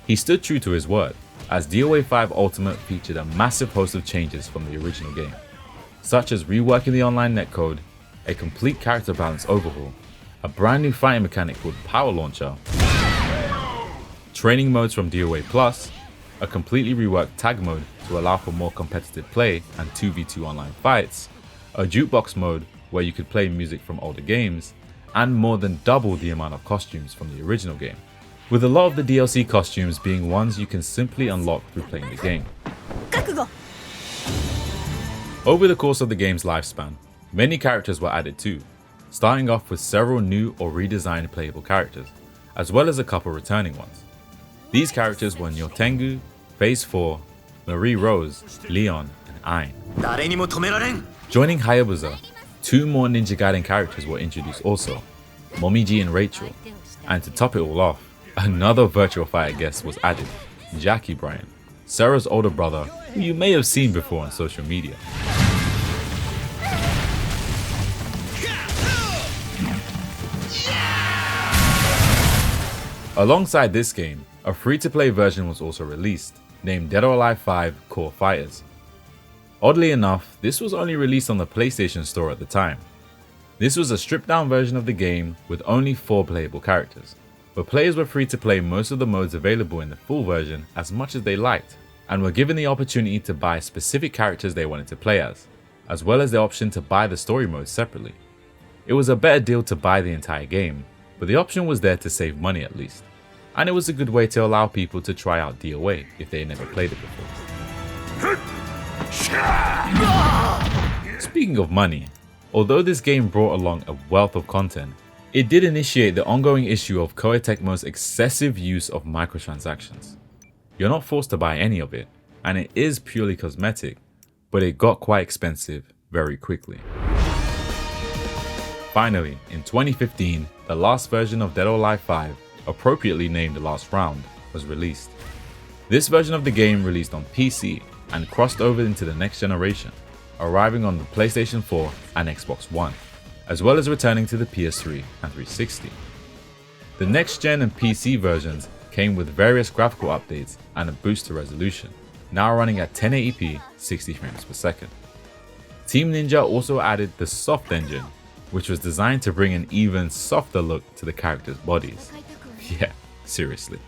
He stood true to his word, as DOA 5 Ultimate featured a massive host of changes from the original game, such as reworking the online netcode, a complete character balance overhaul, a brand new fighting mechanic called Power Launcher, training modes from DOA Plus, a completely reworked tag mode to allow for more competitive play and 2v2 online fights, a jukebox mode where you could play music from older games, and more than double the amount of costumes from the original game, with a lot of the DLC costumes being ones you can simply unlock through playing the game. Over the course of the game's lifespan, many characters were added too, starting off with several new or redesigned playable characters, as well as a couple returning ones. These characters were Nyotengu, Phase 4, Marie Rose, Leon, and Ain. Joining Hayabusa, two more Ninja Gaiden characters were introduced also, Momiji and Rachel, and to top it all off, another Virtual Fighter guest was added, Jackie Bryan, Sarah's older brother, who you may have seen before on social media. Alongside this game, a free-to-play version was also released, named Dead or Alive 5 Core Fighters. Oddly enough, this was only released on the PlayStation Store at the time. This was a stripped-down version of the game with only 4 playable characters, but players were free to play most of the modes available in the full version as much as they liked, and were given the opportunity to buy specific characters they wanted to play as well as the option to buy the story modes separately. It was a better deal to buy the entire game, but the option was there to save money at least, and it was a good way to allow people to try out DOA if they had never played it before. Speaking of money, although this game brought along a wealth of content, it did initiate the ongoing issue of Koei Tecmo's excessive use of microtransactions. You're not forced to buy any of it, and it is purely cosmetic, but it got quite expensive very quickly. Finally, in 2015, the last version of Dead or Alive 5, appropriately named The Last Round, was released. This version of the game released on PC and crossed over into the next generation, arriving on the PlayStation 4 and Xbox One, as well as returning to the PS3 and 360. The next gen and PC versions came with various graphical updates and a boost to resolution, now running at 1080p 60 frames per second. Team Ninja also added the Soft Engine, which was designed to bring an even softer look to the characters' bodies. Yeah, seriously.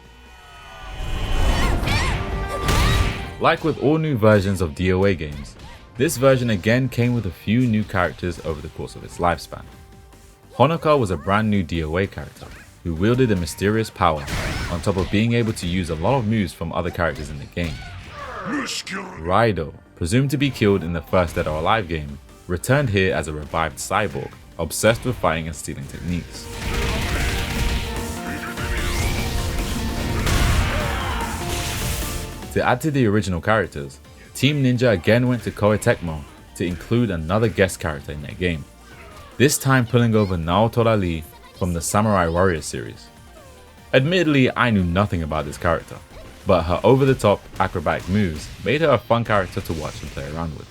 Like with all new versions of DOA games, this version again came with a few new characters over the course of its lifespan. Honoka was a brand new DOA character, who wielded a mysterious power, on top of being able to use a lot of moves from other characters in the game. Raido, presumed to be killed in the first Dead or Alive game, returned here as a revived cyborg, obsessed with fighting and stealing techniques. To add to the original characters, Team Ninja again went to Koei Tecmo to include another guest character in their game, this time pulling over Naotora Lee from the Samurai Warrior series. Admittedly, I knew nothing about this character, but her over-the-top acrobatic moves made her a fun character to watch and play around with.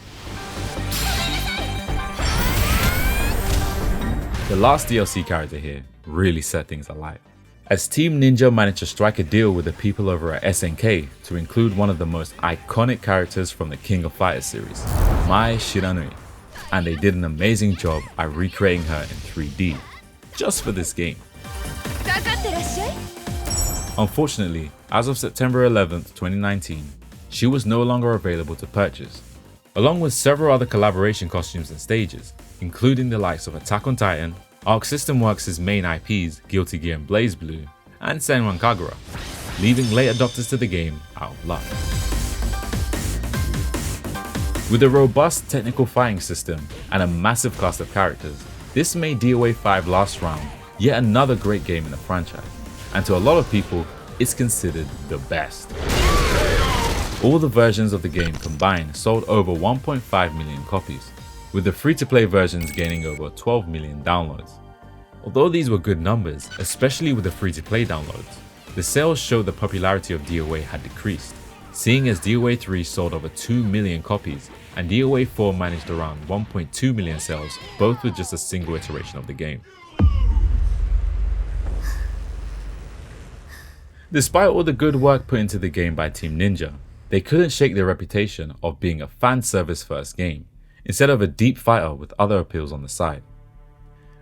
The last DLC character here really set things alight, as Team Ninja managed to strike a deal with the people over at SNK to include one of the most iconic characters from the King of Fighters series, Mai Shiranui, and they did an amazing job at recreating her in 3D, just for this game. Unfortunately, as of September 11th, 2019, she was no longer available to purchase, along with several other collaboration costumes and stages, including the likes of Attack on Titan, Arc System Works' main IPs Guilty Gear and BlazBlue, and Senran Kagura, leaving late adopters to the game out of luck. With a robust technical fighting system and a massive cast of characters, this made DOA 5 Last Round yet another great game in the franchise, and to a lot of people, it's considered the best. All the versions of the game combined sold over 1.5 million copies, with the free-to-play versions gaining over 12 million downloads. Although these were good numbers, especially with the free-to-play downloads, the sales showed the popularity of DOA had decreased, seeing as DOA 3 sold over 2 million copies and DOA 4 managed around 1.2 million sales, both with just a single iteration of the game. Despite all the good work put into the game by Team Ninja, they couldn't shake their reputation of being a fan service first game, instead of a deep fighter with other appeals on the side.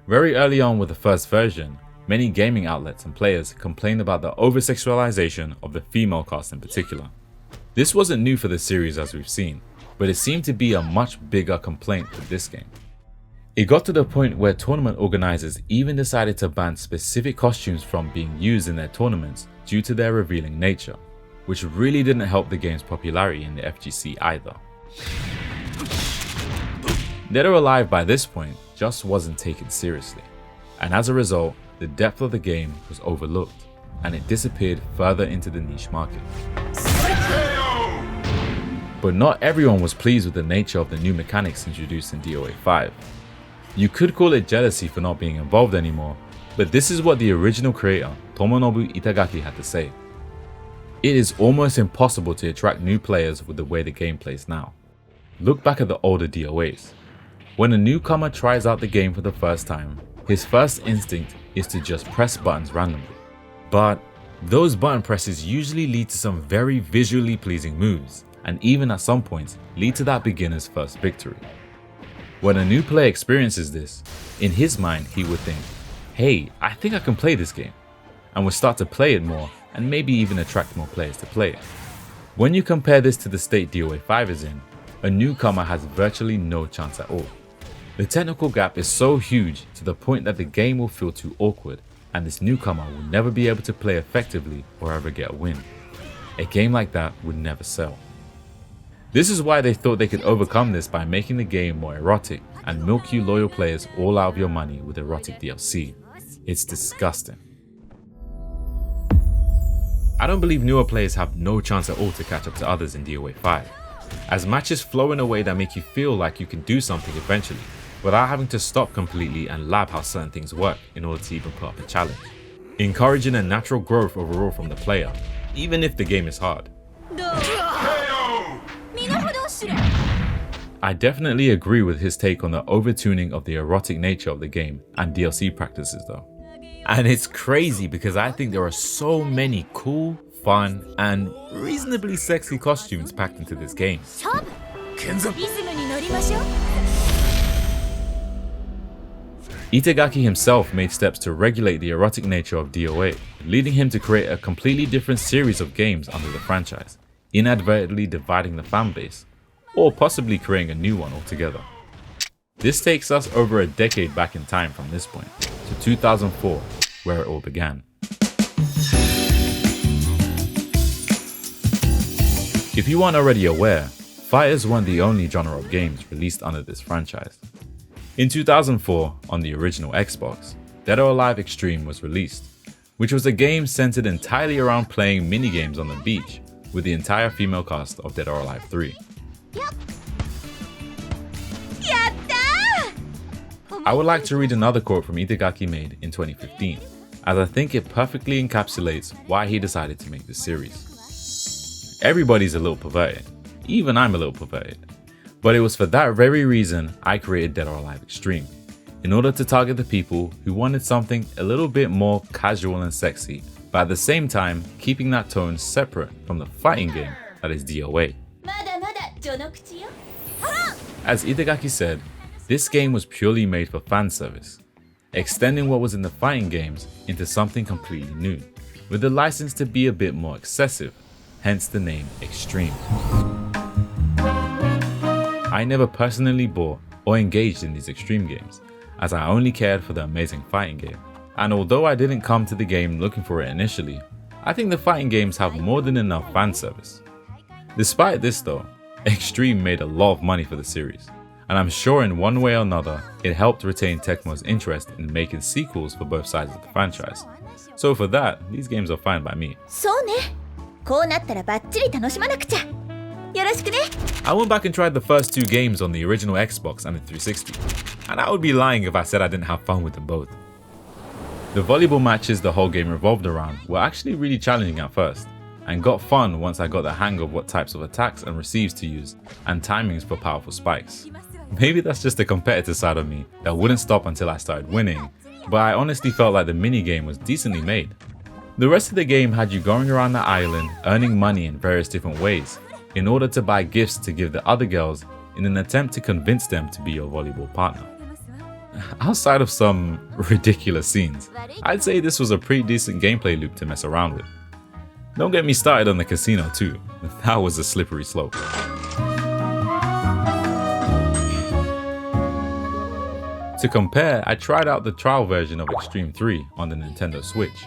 Very early on with the first version, many gaming outlets and players complained about the over-sexualization of the female cast in particular. This wasn't new for the series as we've seen, but it seemed to be a much bigger complaint with this game. It got to the point where tournament organizers even decided to ban specific costumes from being used in their tournaments due to their revealing nature, which really didn't help the game's popularity in the FGC either. Dead or Alive by this point just wasn't taken seriously, and as a result, the depth of the game was overlooked, and it disappeared further into the niche market. But not everyone was pleased with the nature of the new mechanics introduced in DOA 5. You could call it jealousy for not being involved anymore, but this is what the original creator, Tomonobu Itagaki, had to say. It is almost impossible to attract new players with the way the game plays now. Look back at the older DOAs. When a newcomer tries out the game for the first time, his first instinct is to just press buttons randomly. But those button presses usually lead to some very visually pleasing moves, and even at some points lead to that beginner's first victory. When a new player experiences this, in his mind he would think, hey, I think I can play this game, and would start to play it more and maybe even attract more players to play it. When you compare this to the state DOA 5 is in, a newcomer has virtually no chance at all. The technical gap is so huge to the point that the game will feel too awkward, and this newcomer will never be able to play effectively or ever get a win. A game like that would never sell. This is why they thought they could overcome this by making the game more erotic and milk you loyal players all out of your money with erotic DLC. It's disgusting. I don't believe newer players have no chance at all to catch up to others in DOA 5, as matches flow in a way that make you feel like you can do something eventually, without having to stop completely and lab how certain things work in order to even put up a challenge, encouraging a natural growth overall from the player, even if the game is hard. I definitely agree with his take on the overtuning of the erotic nature of the game and DLC practices though. And it's crazy because I think there are so many cool, fun, and reasonably sexy costumes packed into this game. Itagaki himself made steps to regulate the erotic nature of DOA, leading him to create a completely different series of games under the franchise, inadvertently dividing the fanbase, or possibly creating a new one altogether. This takes us over a decade back in time from this point, to 2004, where it all began. If you aren't already aware, fighters weren't the only genre of games released under this franchise. In 2004, on the original Xbox, Dead or Alive Extreme was released, which was a game centered entirely around playing minigames on the beach with the entire female cast of Dead or Alive 3. I would like to read another quote from Itagaki made in 2015, as I think it perfectly encapsulates why he decided to make this series. Everybody's a little perverted, even I'm a little perverted, but it was for that very reason I created Dead or Alive Extreme, in order to target the people who wanted something a little bit more casual and sexy, but at the same time keeping that tone separate from the fighting game that is DOA. As Itagaki said, this game was purely made for fan service, extending what was in the fighting games into something completely new, with the license to be a bit more excessive, hence the name Extreme. I never personally bought or engaged in these Extreme games, as I only cared for the amazing fighting game, and although I didn't come to the game looking for it initially, I think the fighting games have more than enough fan service. Despite this though, Extreme made a lot of money for the series, and I'm sure in one way or another it helped retain Tecmo's interest in making sequels for both sides of the franchise. So for that, these games are fine by me. I went back and tried the first two games on the original Xbox and the 360, and I would be lying if I said I didn't have fun with them both. The volleyball matches the whole game revolved around were actually really challenging at first, and got fun once I got the hang of what types of attacks and receives to use, and timings for powerful spikes. Maybe that's just the competitive side of me that wouldn't stop until I started winning, but I honestly felt like the minigame was decently made. The rest of the game had you going around the island earning money in various different ways, in order to buy gifts to give the other girls in an attempt to convince them to be your volleyball partner. Outside of some ridiculous scenes, I'd say this was a pretty decent gameplay loop to mess around with. Don't get me started on the casino too, that was a slippery slope. To compare, I tried out the trial version of Extreme 3 on the Nintendo Switch,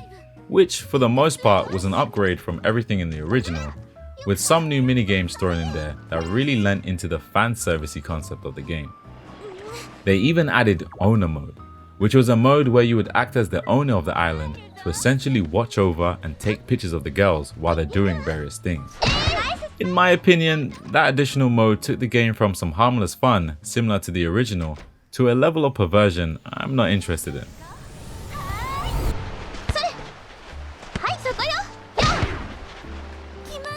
which for the most part was an upgrade from everything in the original, with some new minigames thrown in there that really lent into the fan servicey concept of the game. They even added owner mode, which was a mode where you would act as the owner of the island to essentially watch over and take pictures of the girls while they're doing various things. In my opinion, that additional mode took the game from some harmless fun similar to the original to a level of perversion I'm not interested in.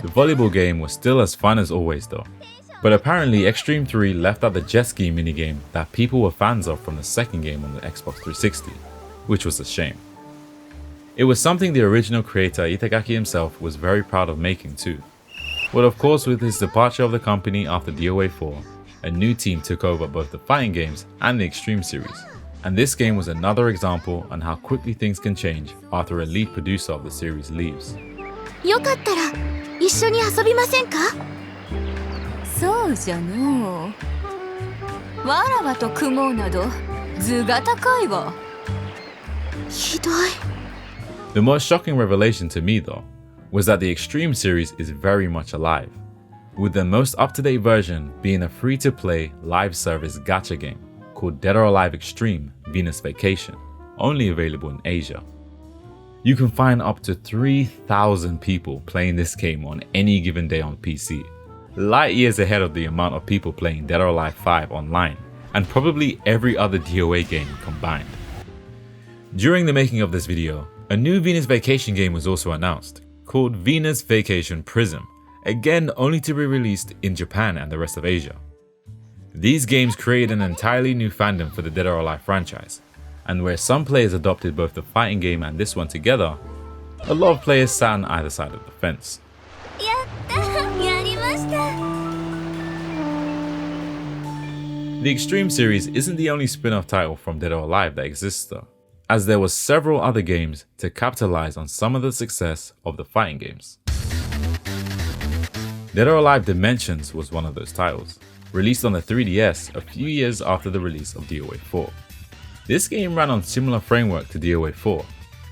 The volleyball game was still as fun as always though, but apparently Extreme 3 left out the jet ski minigame that people were fans of from the second game on the Xbox 360, which was a shame. It was something the original creator Itagaki himself was very proud of making too. But of course, with his departure of the company after DOA 4, a new team took over both the fighting games and the Extreme series, and this game was another example on how quickly things can change after a lead producer of the series leaves. The most shocking revelation to me though, was that the Extreme series is very much alive, with the most up-to-date version being a free-to-play live service gacha game called Dead or Alive Extreme Venus Vacation, only available in Asia. You can find up to 3,000 people playing this game on any given day on PC, light years ahead of the amount of people playing Dead or Alive 5 online, and probably every other DOA game combined. During the making of this video, a new Venus Vacation game was also announced, called Venus Vacation Prism, again only to be released in Japan and the rest of Asia. These games created an entirely new fandom for the Dead or Alive franchise, and where some players adopted both the fighting game and this one together, a lot of players sat on either side of the fence. The Extreme series isn't the only spin-off title from Dead or Alive that exists though, as there were several other games to capitalize on some of the success of the fighting games. Dead or Alive Dimensions was one of those titles, released on the 3DS a few years after the release of DOA 4. This game ran on similar framework to DOA 4,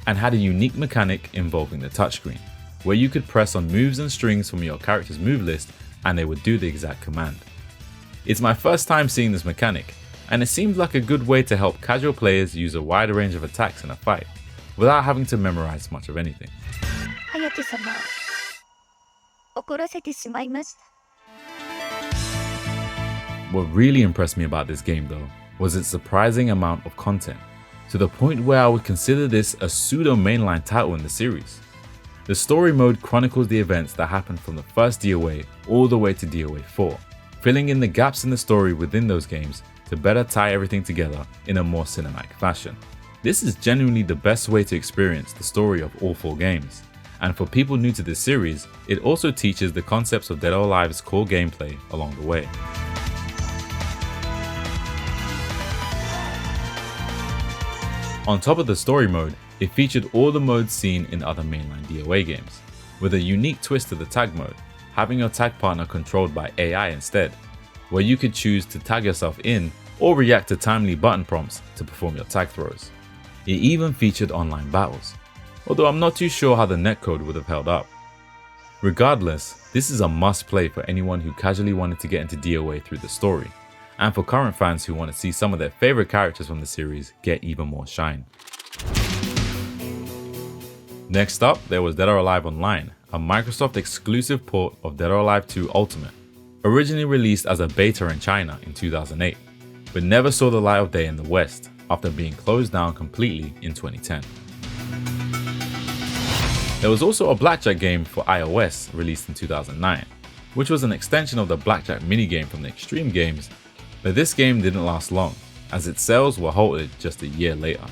and had a unique mechanic involving the touchscreen, where you could press on moves and strings from your character's move list and they would do the exact command. It's my first time seeing this mechanic, and it seemed like a good way to help casual players use a wide range of attacks in a fight, without having to memorize much of anything. 隼様、怒らせてしまいました。 What really impressed me about this game though, was its surprising amount of content, to the point where I would consider this a pseudo mainline title in the series. The story mode chronicles the events that happened from the first DOA all the way to DOA 4, filling in the gaps in the story within those games to better tie everything together in a more cinematic fashion. This is genuinely the best way to experience the story of all 4 games, and for people new to this series, it also teaches the concepts of Dead or Alive's core gameplay along the way. On top of the story mode, it featured all the modes seen in other mainline DOA games, with a unique twist to the tag mode, having your tag partner controlled by AI instead, where you could choose to tag yourself in or react to timely button prompts to perform your tag throws. It even featured online battles, although I'm not too sure how the netcode would have held up. Regardless, this is a must play for anyone who casually wanted to get into DOA through the story, and for current fans who want to see some of their favorite characters from the series get even more shine. Next up, there was Dead or Alive Online, a Microsoft exclusive port of Dead or Alive 2 Ultimate, originally released as a beta in China in 2008, but never saw the light of day in the West after being closed down completely in 2010. There was also a Blackjack game for iOS released in 2009, which was an extension of the Blackjack minigame from the Extreme games, but this game didn't last long, as its sales were halted just a year later.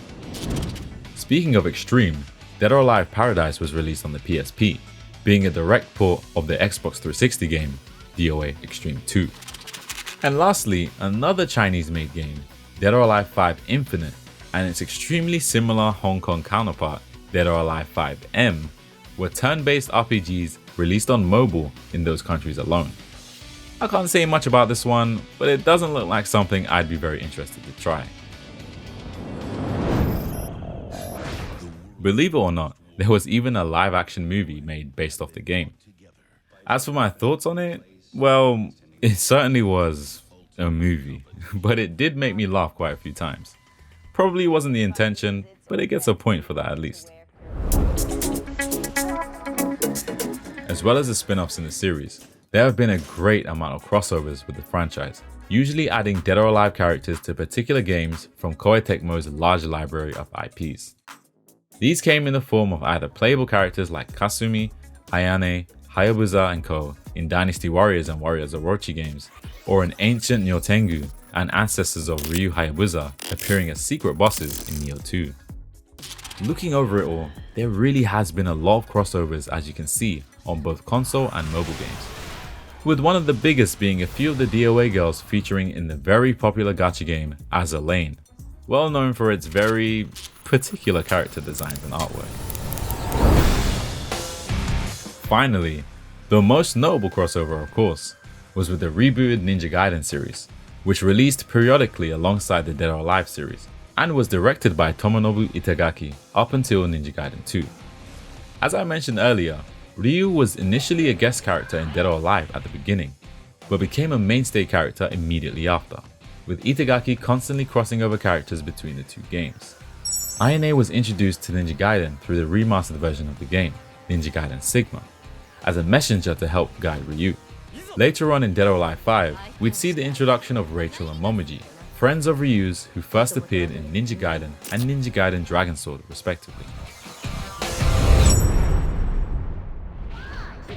Speaking of Extreme, Dead or Alive Paradise was released on the PSP, being a direct port of the Xbox 360 game, DOA Extreme 2. And lastly, another Chinese-made game, Dead or Alive 5 Infinite, and its extremely similar Hong Kong counterpart, Dead or Alive 5M, were turn-based RPGs released on mobile in those countries alone. I can't say much about this one, but it doesn't look like something I'd be very interested to try. Believe it or not, there was even a live-action movie made based off the game. As for my thoughts on it, well, it certainly was a movie, but it did make me laugh quite a few times. Probably wasn't the intention, but it gets a point for that at least. As well as the spin-offs in the series, there have been a great amount of crossovers with the franchise, usually adding Dead or Alive characters to particular games from Koei Tecmo's large library of IPs. These came in the form of either playable characters like Kasumi, Ayane, Hayabusa and Co. in Dynasty Warriors and Warriors Orochi games, or in ancient Nyotengu and ancestors of Ryu Hayabusa appearing as secret bosses in Nioh 2. Looking over it all, there really has been a lot of crossovers, as you can see, on both console and mobile games, with one of the biggest being a few of the DOA girls featuring in the very popular gacha game Azur Lane, well known for its very particular character designs and artwork. Finally, the most notable crossover, of course, was with the rebooted Ninja Gaiden series, which released periodically alongside the Dead or Alive series, and was directed by Tomonobu Itagaki up until Ninja Gaiden 2. As I mentioned earlier, Ryu was initially a guest character in Dead or Alive at the beginning, but became a mainstay character immediately after, with Itagaki constantly crossing over characters between the two games. Ayane was introduced to Ninja Gaiden through the remastered version of the game, Ninja Gaiden Sigma, as a messenger to help guide Ryu. Later on in Dead or Alive 5, we'd see the introduction of Rachel and Momiji, friends of Ryu's who first appeared in Ninja Gaiden and Ninja Gaiden Dragon Sword respectively.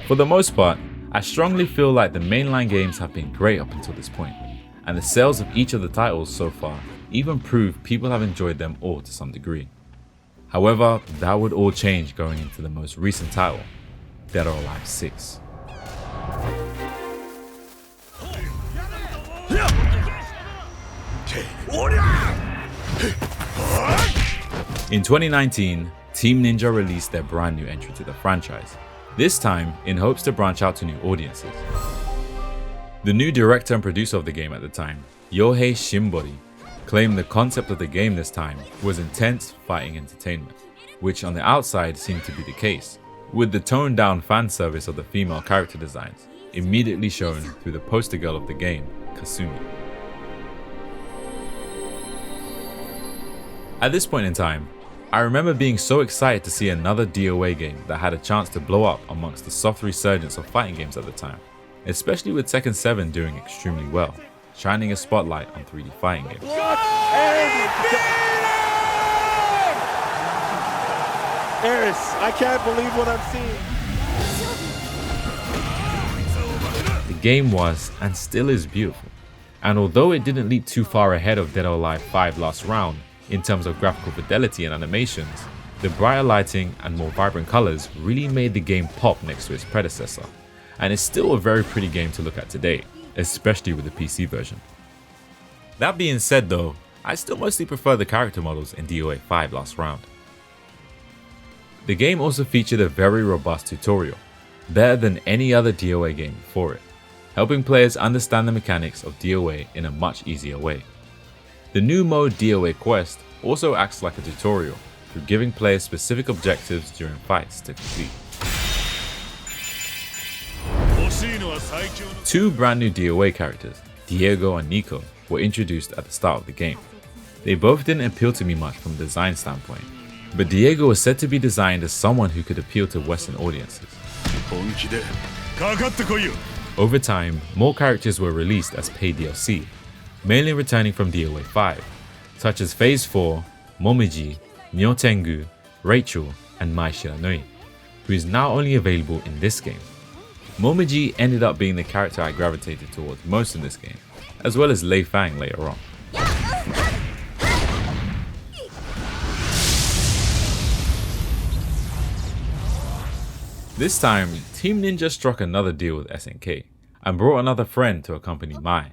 For the most part, I strongly feel like the mainline games have been great up until this point, and the sales of each of the titles so far even prove people have enjoyed them all to some degree. However, that would all change going into the most recent title, Dead or Alive 6. In 2019, Team Ninja released their brand new entry to the franchise, this time in hopes to branch out to new audiences. The new director and producer of the game at the time, Yohei Shimbori, claimed the concept of the game this time was intense fighting entertainment, which on the outside seemed to be the case, with the toned down fan service of the female character designs immediately shown through the poster girl of the game, Kasumi. At this point in time, I remember being so excited to see another DOA game that had a chance to blow up amongst the soft resurgence of fighting games at the time, especially with Tekken 7 doing extremely well, shining a spotlight on 3D fighting games. Eris, I can't believe what I'm seeing. The game was, and still is, beautiful, and although it didn't leap too far ahead of Dead or Alive 5 last round in terms of graphical fidelity and animations, the brighter lighting and more vibrant colors really made the game pop next to its predecessor, and it's still a very pretty game to look at today, especially with the PC version. That being said though, I still mostly prefer the character models in DOA 5 last round. The game also featured a very robust tutorial, better than any other DOA game before it, helping players understand the mechanics of DOA in a much easier way. The new mode DOA Quest also acts like a tutorial through giving players specific objectives during fights to complete. Two brand new DOA characters, Diego and Nico, were introduced at the start of the game. They both didn't appeal to me much from a design standpoint, but Diego was said to be designed as someone who could appeal to Western audiences. Over time, more characters were released as paid DLC, mainly returning from DOA 5, such as Phase 4, Momiji, Nyotengu, Rachel, and Mai Shiranui, who is now only available in this game. Momiji ended up being the character I gravitated towards most in this game, as well as Lei Fang later on. This time, Team Ninja struck another deal with SNK, and brought another friend to accompany Mai,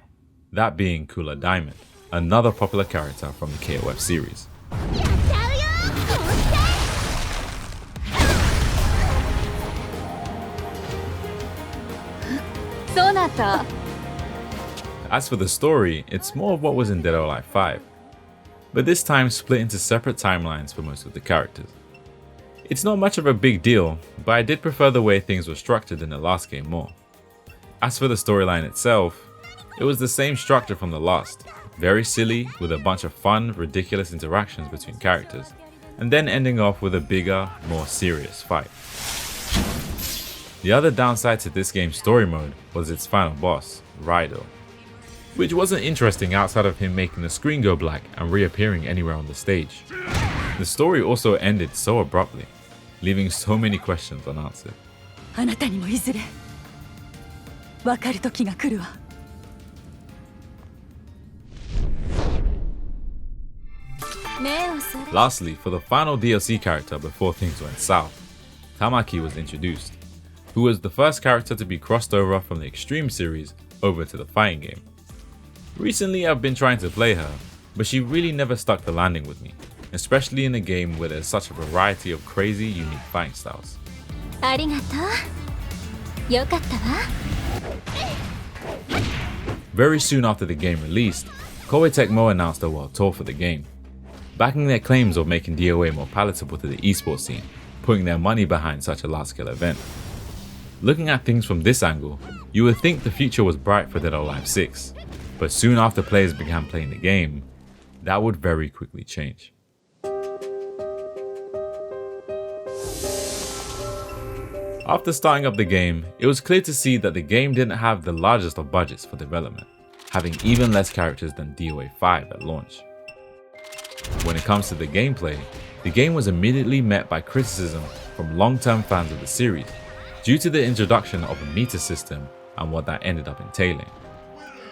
that being Cooler Diamond, another popular character from the KOF series. As for the story, it's more of what was in Dead or Alive 5, but this time split into separate timelines for most of the characters. It's not much of a big deal, but I did prefer the way things were structured in the last game more. As for the storyline itself, it was the same structure from the last, very silly with a bunch of fun, ridiculous interactions between characters, and then ending off with a bigger, more serious fight. The other downside to this game's story mode was its final boss, Raido, which wasn't interesting outside of him making the screen go black and reappearing anywhere on the stage. The story also ended so abruptly, leaving so many questions unanswered. Lastly, for the final DLC character before things went south, Tamaki was introduced, who was the first character to be crossed over from the Extreme series over to the fighting game. Recently I've been trying to play her, but she really never stuck the landing with me, especially in a game where there's such a variety of crazy, unique fighting styles. Very soon after the game released, Koei Tecmo announced a world tour for the game, backing their claims of making DOA more palatable to the esports scene, putting their money behind such a large-scale event. Looking at things from this angle, you would think the future was bright for Dead or Alive 6, but soon after players began playing the game, that would very quickly change. After starting up the game, it was clear to see that the game didn't have the largest of budgets for development, having even less characters than DOA 5 at launch. When it comes to the gameplay, the game was immediately met by criticism from long-term fans of the series, due to the introduction of a meter system and what that ended up entailing.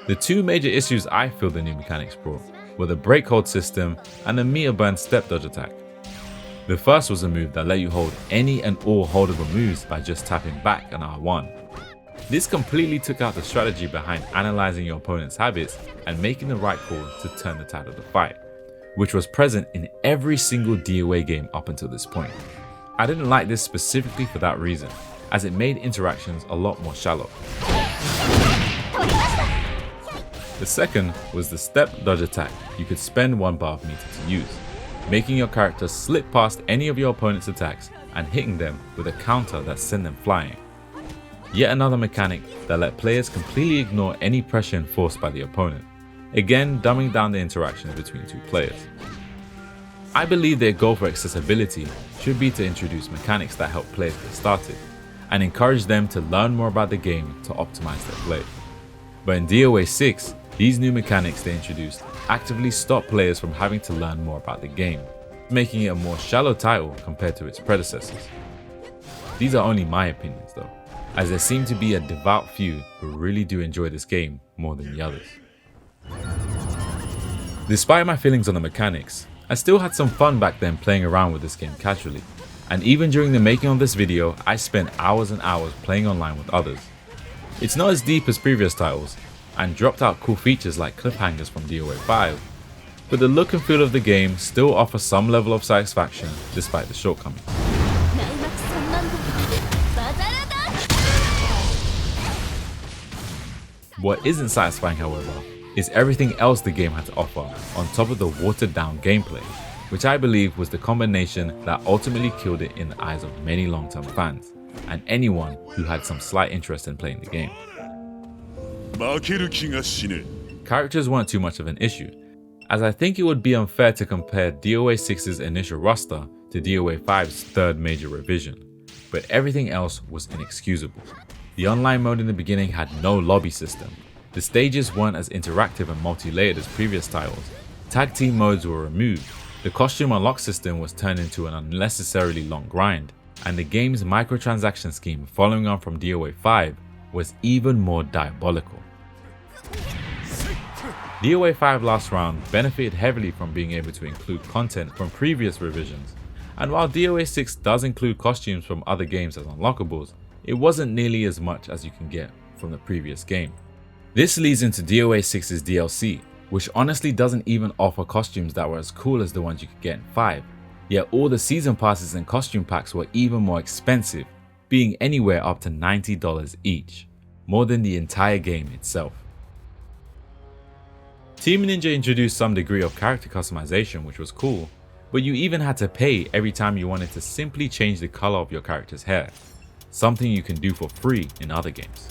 The two major issues I feel the new mechanics brought were the break hold system and the meter burn step dodge attack. The first was a move that let you hold any and all holdable moves by just tapping back on R1. This completely took out the strategy behind analyzing your opponent's habits and making the right call to turn the tide of the fight, which was present in every single DOA game up until this point. I didn't like this specifically for that reason, as it made interactions a lot more shallow. The second was the step dodge attack you could spend one bar of meter to use. making your character slip past any of your opponent's attacks and hitting them with a counter that sent them flying. Yet another mechanic that let players completely ignore any pressure enforced by the opponent, again dumbing down the interactions between two players. I believe their goal for accessibility should be to introduce mechanics that help players get started, and encourage them to learn more about the game to optimize their play. But in DOA 6, these new mechanics they introduced actively stop players from having to learn more about the game, making it a more shallow title compared to its predecessors. These are only my opinions though, as there seem to be a devout few who really do enjoy this game more than the others. Despite my feelings on the mechanics, I still had some fun back then playing around with this game casually, and even during the making of this video I spent hours and hours playing online with others. It's not as deep as previous titles, and dropped out cool features like cliffhangers from DOA 5, but the look and feel of the game still offers some level of satisfaction despite the shortcomings. What isn't satisfying, however, is everything else the game had to offer on top of the watered down gameplay, which I believe was the combination that ultimately killed it in the eyes of many long-term fans, and anyone who had some slight interest in playing the game. Characters weren't too much of an issue, as I think it would be unfair to compare DOA 6's initial roster to DOA 5's third major revision, but everything else was inexcusable. The online mode in the beginning had no lobby system, the stages weren't as interactive and multi-layered as previous titles, tag team modes were removed, the costume unlock system was turned into an unnecessarily long grind, and the game's microtransaction scheme following on from DOA 5 was even more diabolical. DOA 5 Last Round benefited heavily from being able to include content from previous revisions, and while DOA 6 does include costumes from other games as unlockables, it wasn't nearly as much as you can get from the previous game. This leads into DOA 6's DLC, which honestly doesn't even offer costumes that were as cool as the ones you could get in 5, yet all the season passes and costume packs were even more expensive, being anywhere up to $90 each, more than the entire game itself. Team Ninja introduced some degree of character customization, which was cool, but you even had to pay every time you wanted to simply change the color of your character's hair, something you can do for free in other games.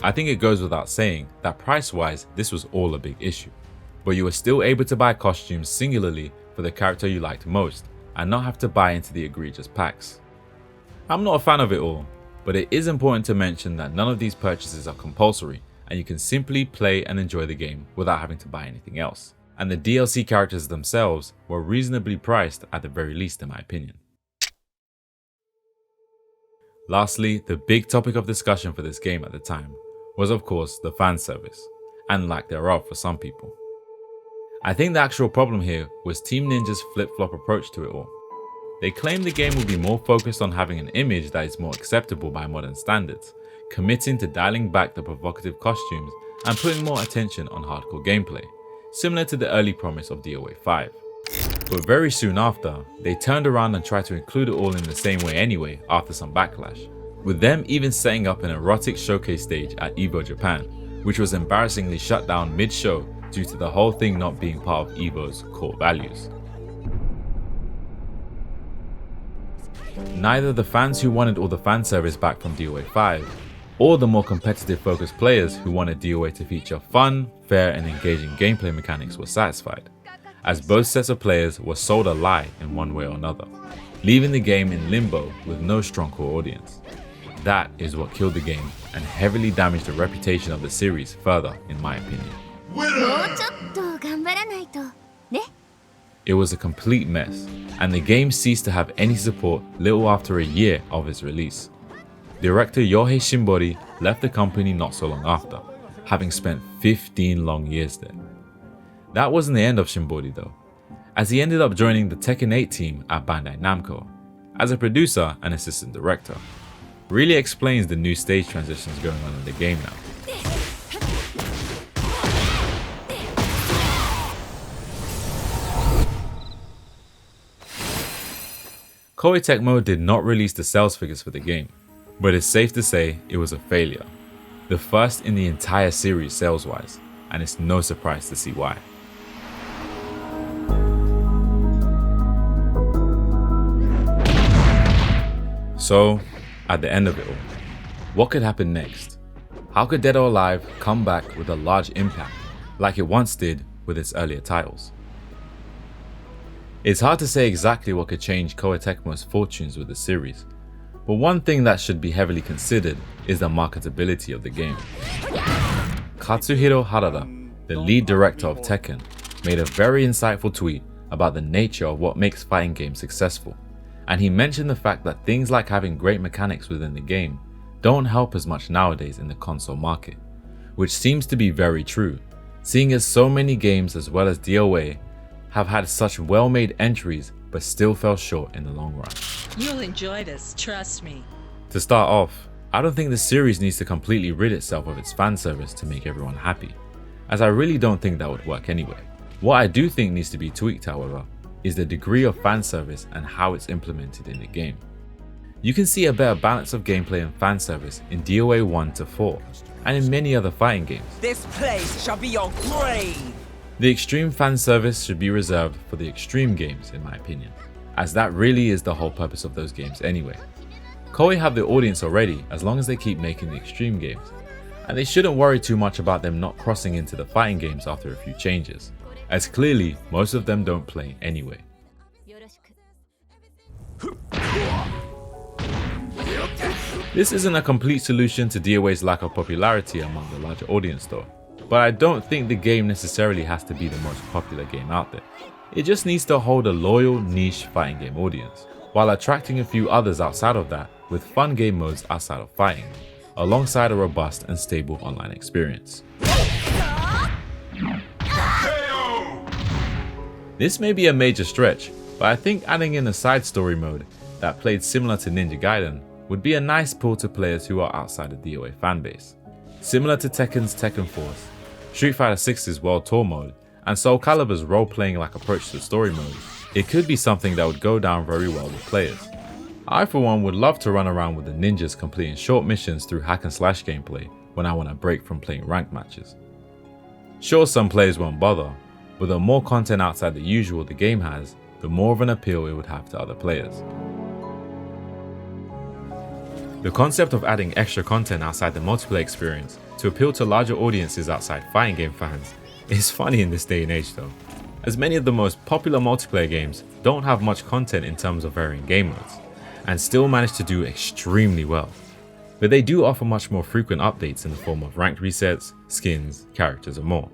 I think it goes without saying that price-wise this was all a big issue, but you were still able to buy costumes singularly for the character you liked most and not have to buy into the egregious packs. I'm not a fan of it all, but it is important to mention that none of these purchases are compulsory and you can simply play and enjoy the game without having to buy anything else. And the DLC characters themselves were reasonably priced at the very least in my opinion. Lastly, the big topic of discussion for this game at the time was of course the fan service, and lack thereof for some people. I think the actual problem here was Team Ninja's flip-flop approach to it all. They claimed the game would be more focused on having an image that is more acceptable by modern standards, committing to dialing back the provocative costumes and putting more attention on hardcore gameplay, similar to the early promise of DOA 5. But very soon after, they turned around and tried to include it all in the same way anyway after some backlash, with them even setting up an erotic showcase stage at EVO Japan, which was embarrassingly shut down mid-show due to the whole thing not being part of EVO's core values. Neither the fans who wanted all the fan service back from DOA 5, or the more competitive focused players who wanted DOA to feature fun, fair and engaging gameplay mechanics were satisfied, as both sets of players were sold a lie in one way or another, leaving the game in limbo with no strong core audience. That is what killed the game and heavily damaged the reputation of the series further in my opinion. It was a complete mess, and the game ceased to have any support little after a year of its release. Director Yohei Shimbori left the company not so long after, having spent 15 long years there. That wasn't the end of Shimbori though, as he ended up joining the Tekken 8 team at Bandai Namco, as a producer and assistant director. Really explains the new stage transitions going on in the game now. Koei Tecmo did not release the sales figures for the game, but it's safe to say it was a failure. The first in the entire series sales wise, and it's no surprise to see why. So, at the end of it all, what could happen next? How could Dead or Alive come back with a large impact, like it once did with its earlier titles? It's hard to say exactly what could change Koei Tecmo's fortunes with the series, but one thing that should be heavily considered is the marketability of the game. Katsuhiro Harada, the lead director of Tekken, made a very insightful tweet about the nature of what makes fighting games successful, and he mentioned the fact that things like having great mechanics within the game don't help as much nowadays in the console market, which seems to be very true, seeing as so many games as well as DOA have had such well-made entries but still fell short in the long run. You'll enjoy this, trust me. To start off, I don't think the series needs to completely rid itself of its fan service to make everyone happy, as I really don't think that would work anyway. What I do think needs to be tweaked, however, is the degree of fan service and how it's implemented in the game. You can see a better balance of gameplay and fan service in DOA 1 to 4, and in many other fighting games. This place shall be your grave! The extreme fan service should be reserved for the extreme games, in my opinion, as that really is the whole purpose of those games anyway. Koei have the audience already as long as they keep making the extreme games, and they shouldn't worry too much about them not crossing into the fighting games after a few changes, as clearly most of them don't play anyway. This isn't a complete solution to DOA's lack of popularity among the larger audience though, but I don't think the game necessarily has to be the most popular game out there. It just needs to hold a loyal niche fighting game audience, while attracting a few others outside of that with fun game modes outside of fighting, alongside a robust and stable online experience. This may be a major stretch, but I think adding in a side story mode that played similar to Ninja Gaiden would be a nice pull to players who are outside the DOA fanbase. Similar to Tekken's Tekken Force, Street Fighter 6's World Tour mode, and Soul Calibur's role-playing like approach to story mode, it could be something that would go down very well with players. I for one would love to run around with the ninjas completing short missions through hack and slash gameplay when I want a break from playing ranked matches. Sure, some players won't bother, but the more content outside the usual the game has, the more of an appeal it would have to other players. The concept of adding extra content outside the multiplayer experience to appeal to larger audiences outside fighting game fans is funny in this day and age though, as many of the most popular multiplayer games don't have much content in terms of varying game modes, and still manage to do extremely well. But they do offer much more frequent updates in the form of ranked resets, skins, characters and more.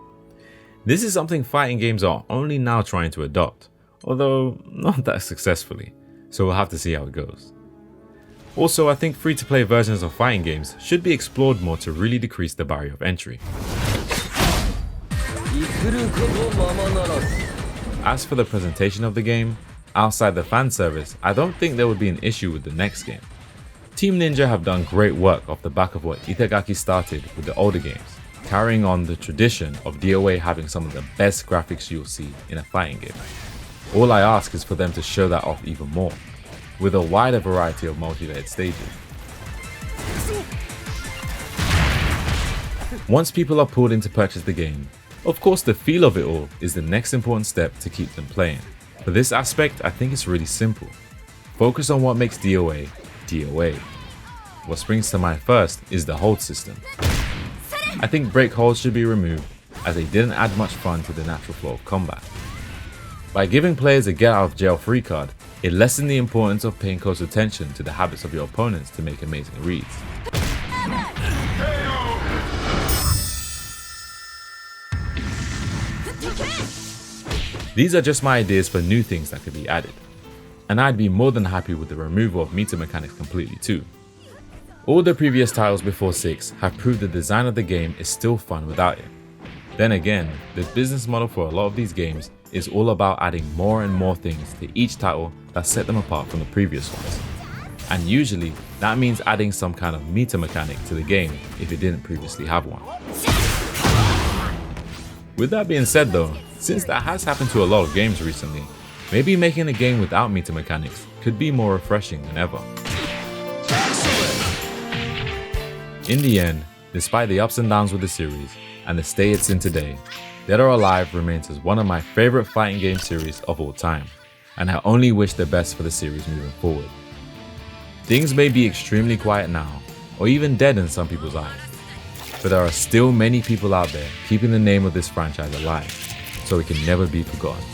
This is something fighting games are only now trying to adopt, although not that successfully, so we'll have to see how it goes. Also, I think free-to-play versions of fighting games should be explored more to really decrease the barrier of entry. As for the presentation of the game, outside the fan service, I don't think there would be an issue with the next game. Team Ninja have done great work off the back of what Itagaki started with the older games, carrying on the tradition of DOA having some of the best graphics you'll see in a fighting game. All I ask is for them to show that off even more, with a wider variety of multi-layered stages. Once people are pulled in to purchase the game, of course the feel of it all is the next important step to keep them playing. For this aspect, I think it's really simple. Focus on what makes DOA, DOA. What springs to mind first is the hold system. I think break holds should be removed, as they didn't add much fun to the natural flow of combat. By giving players a get out of jail free card, it lessened the importance of paying close attention to the habits of your opponents to make amazing reads. These are just my ideas for new things that could be added, and I'd be more than happy with the removal of meter mechanics completely too. All the previous titles before 6 have proved the design of the game is still fun without it. Then again, the business model for a lot of these games is all about adding more and more things to each title that set them apart from the previous ones. And usually, that means adding some kind of meter mechanic to the game if it didn't previously have one. With that being said though, since that has happened to a lot of games recently, maybe making a game without meter mechanics could be more refreshing than ever. In the end, despite the ups and downs with the series, and the state it's in today, Dead or Alive remains as one of my favorite fighting game series of all time, and I only wish the best for the series moving forward. Things may be extremely quiet now, or even dead in some people's eyes, but there are still many people out there keeping the name of this franchise alive, so it can never be forgotten.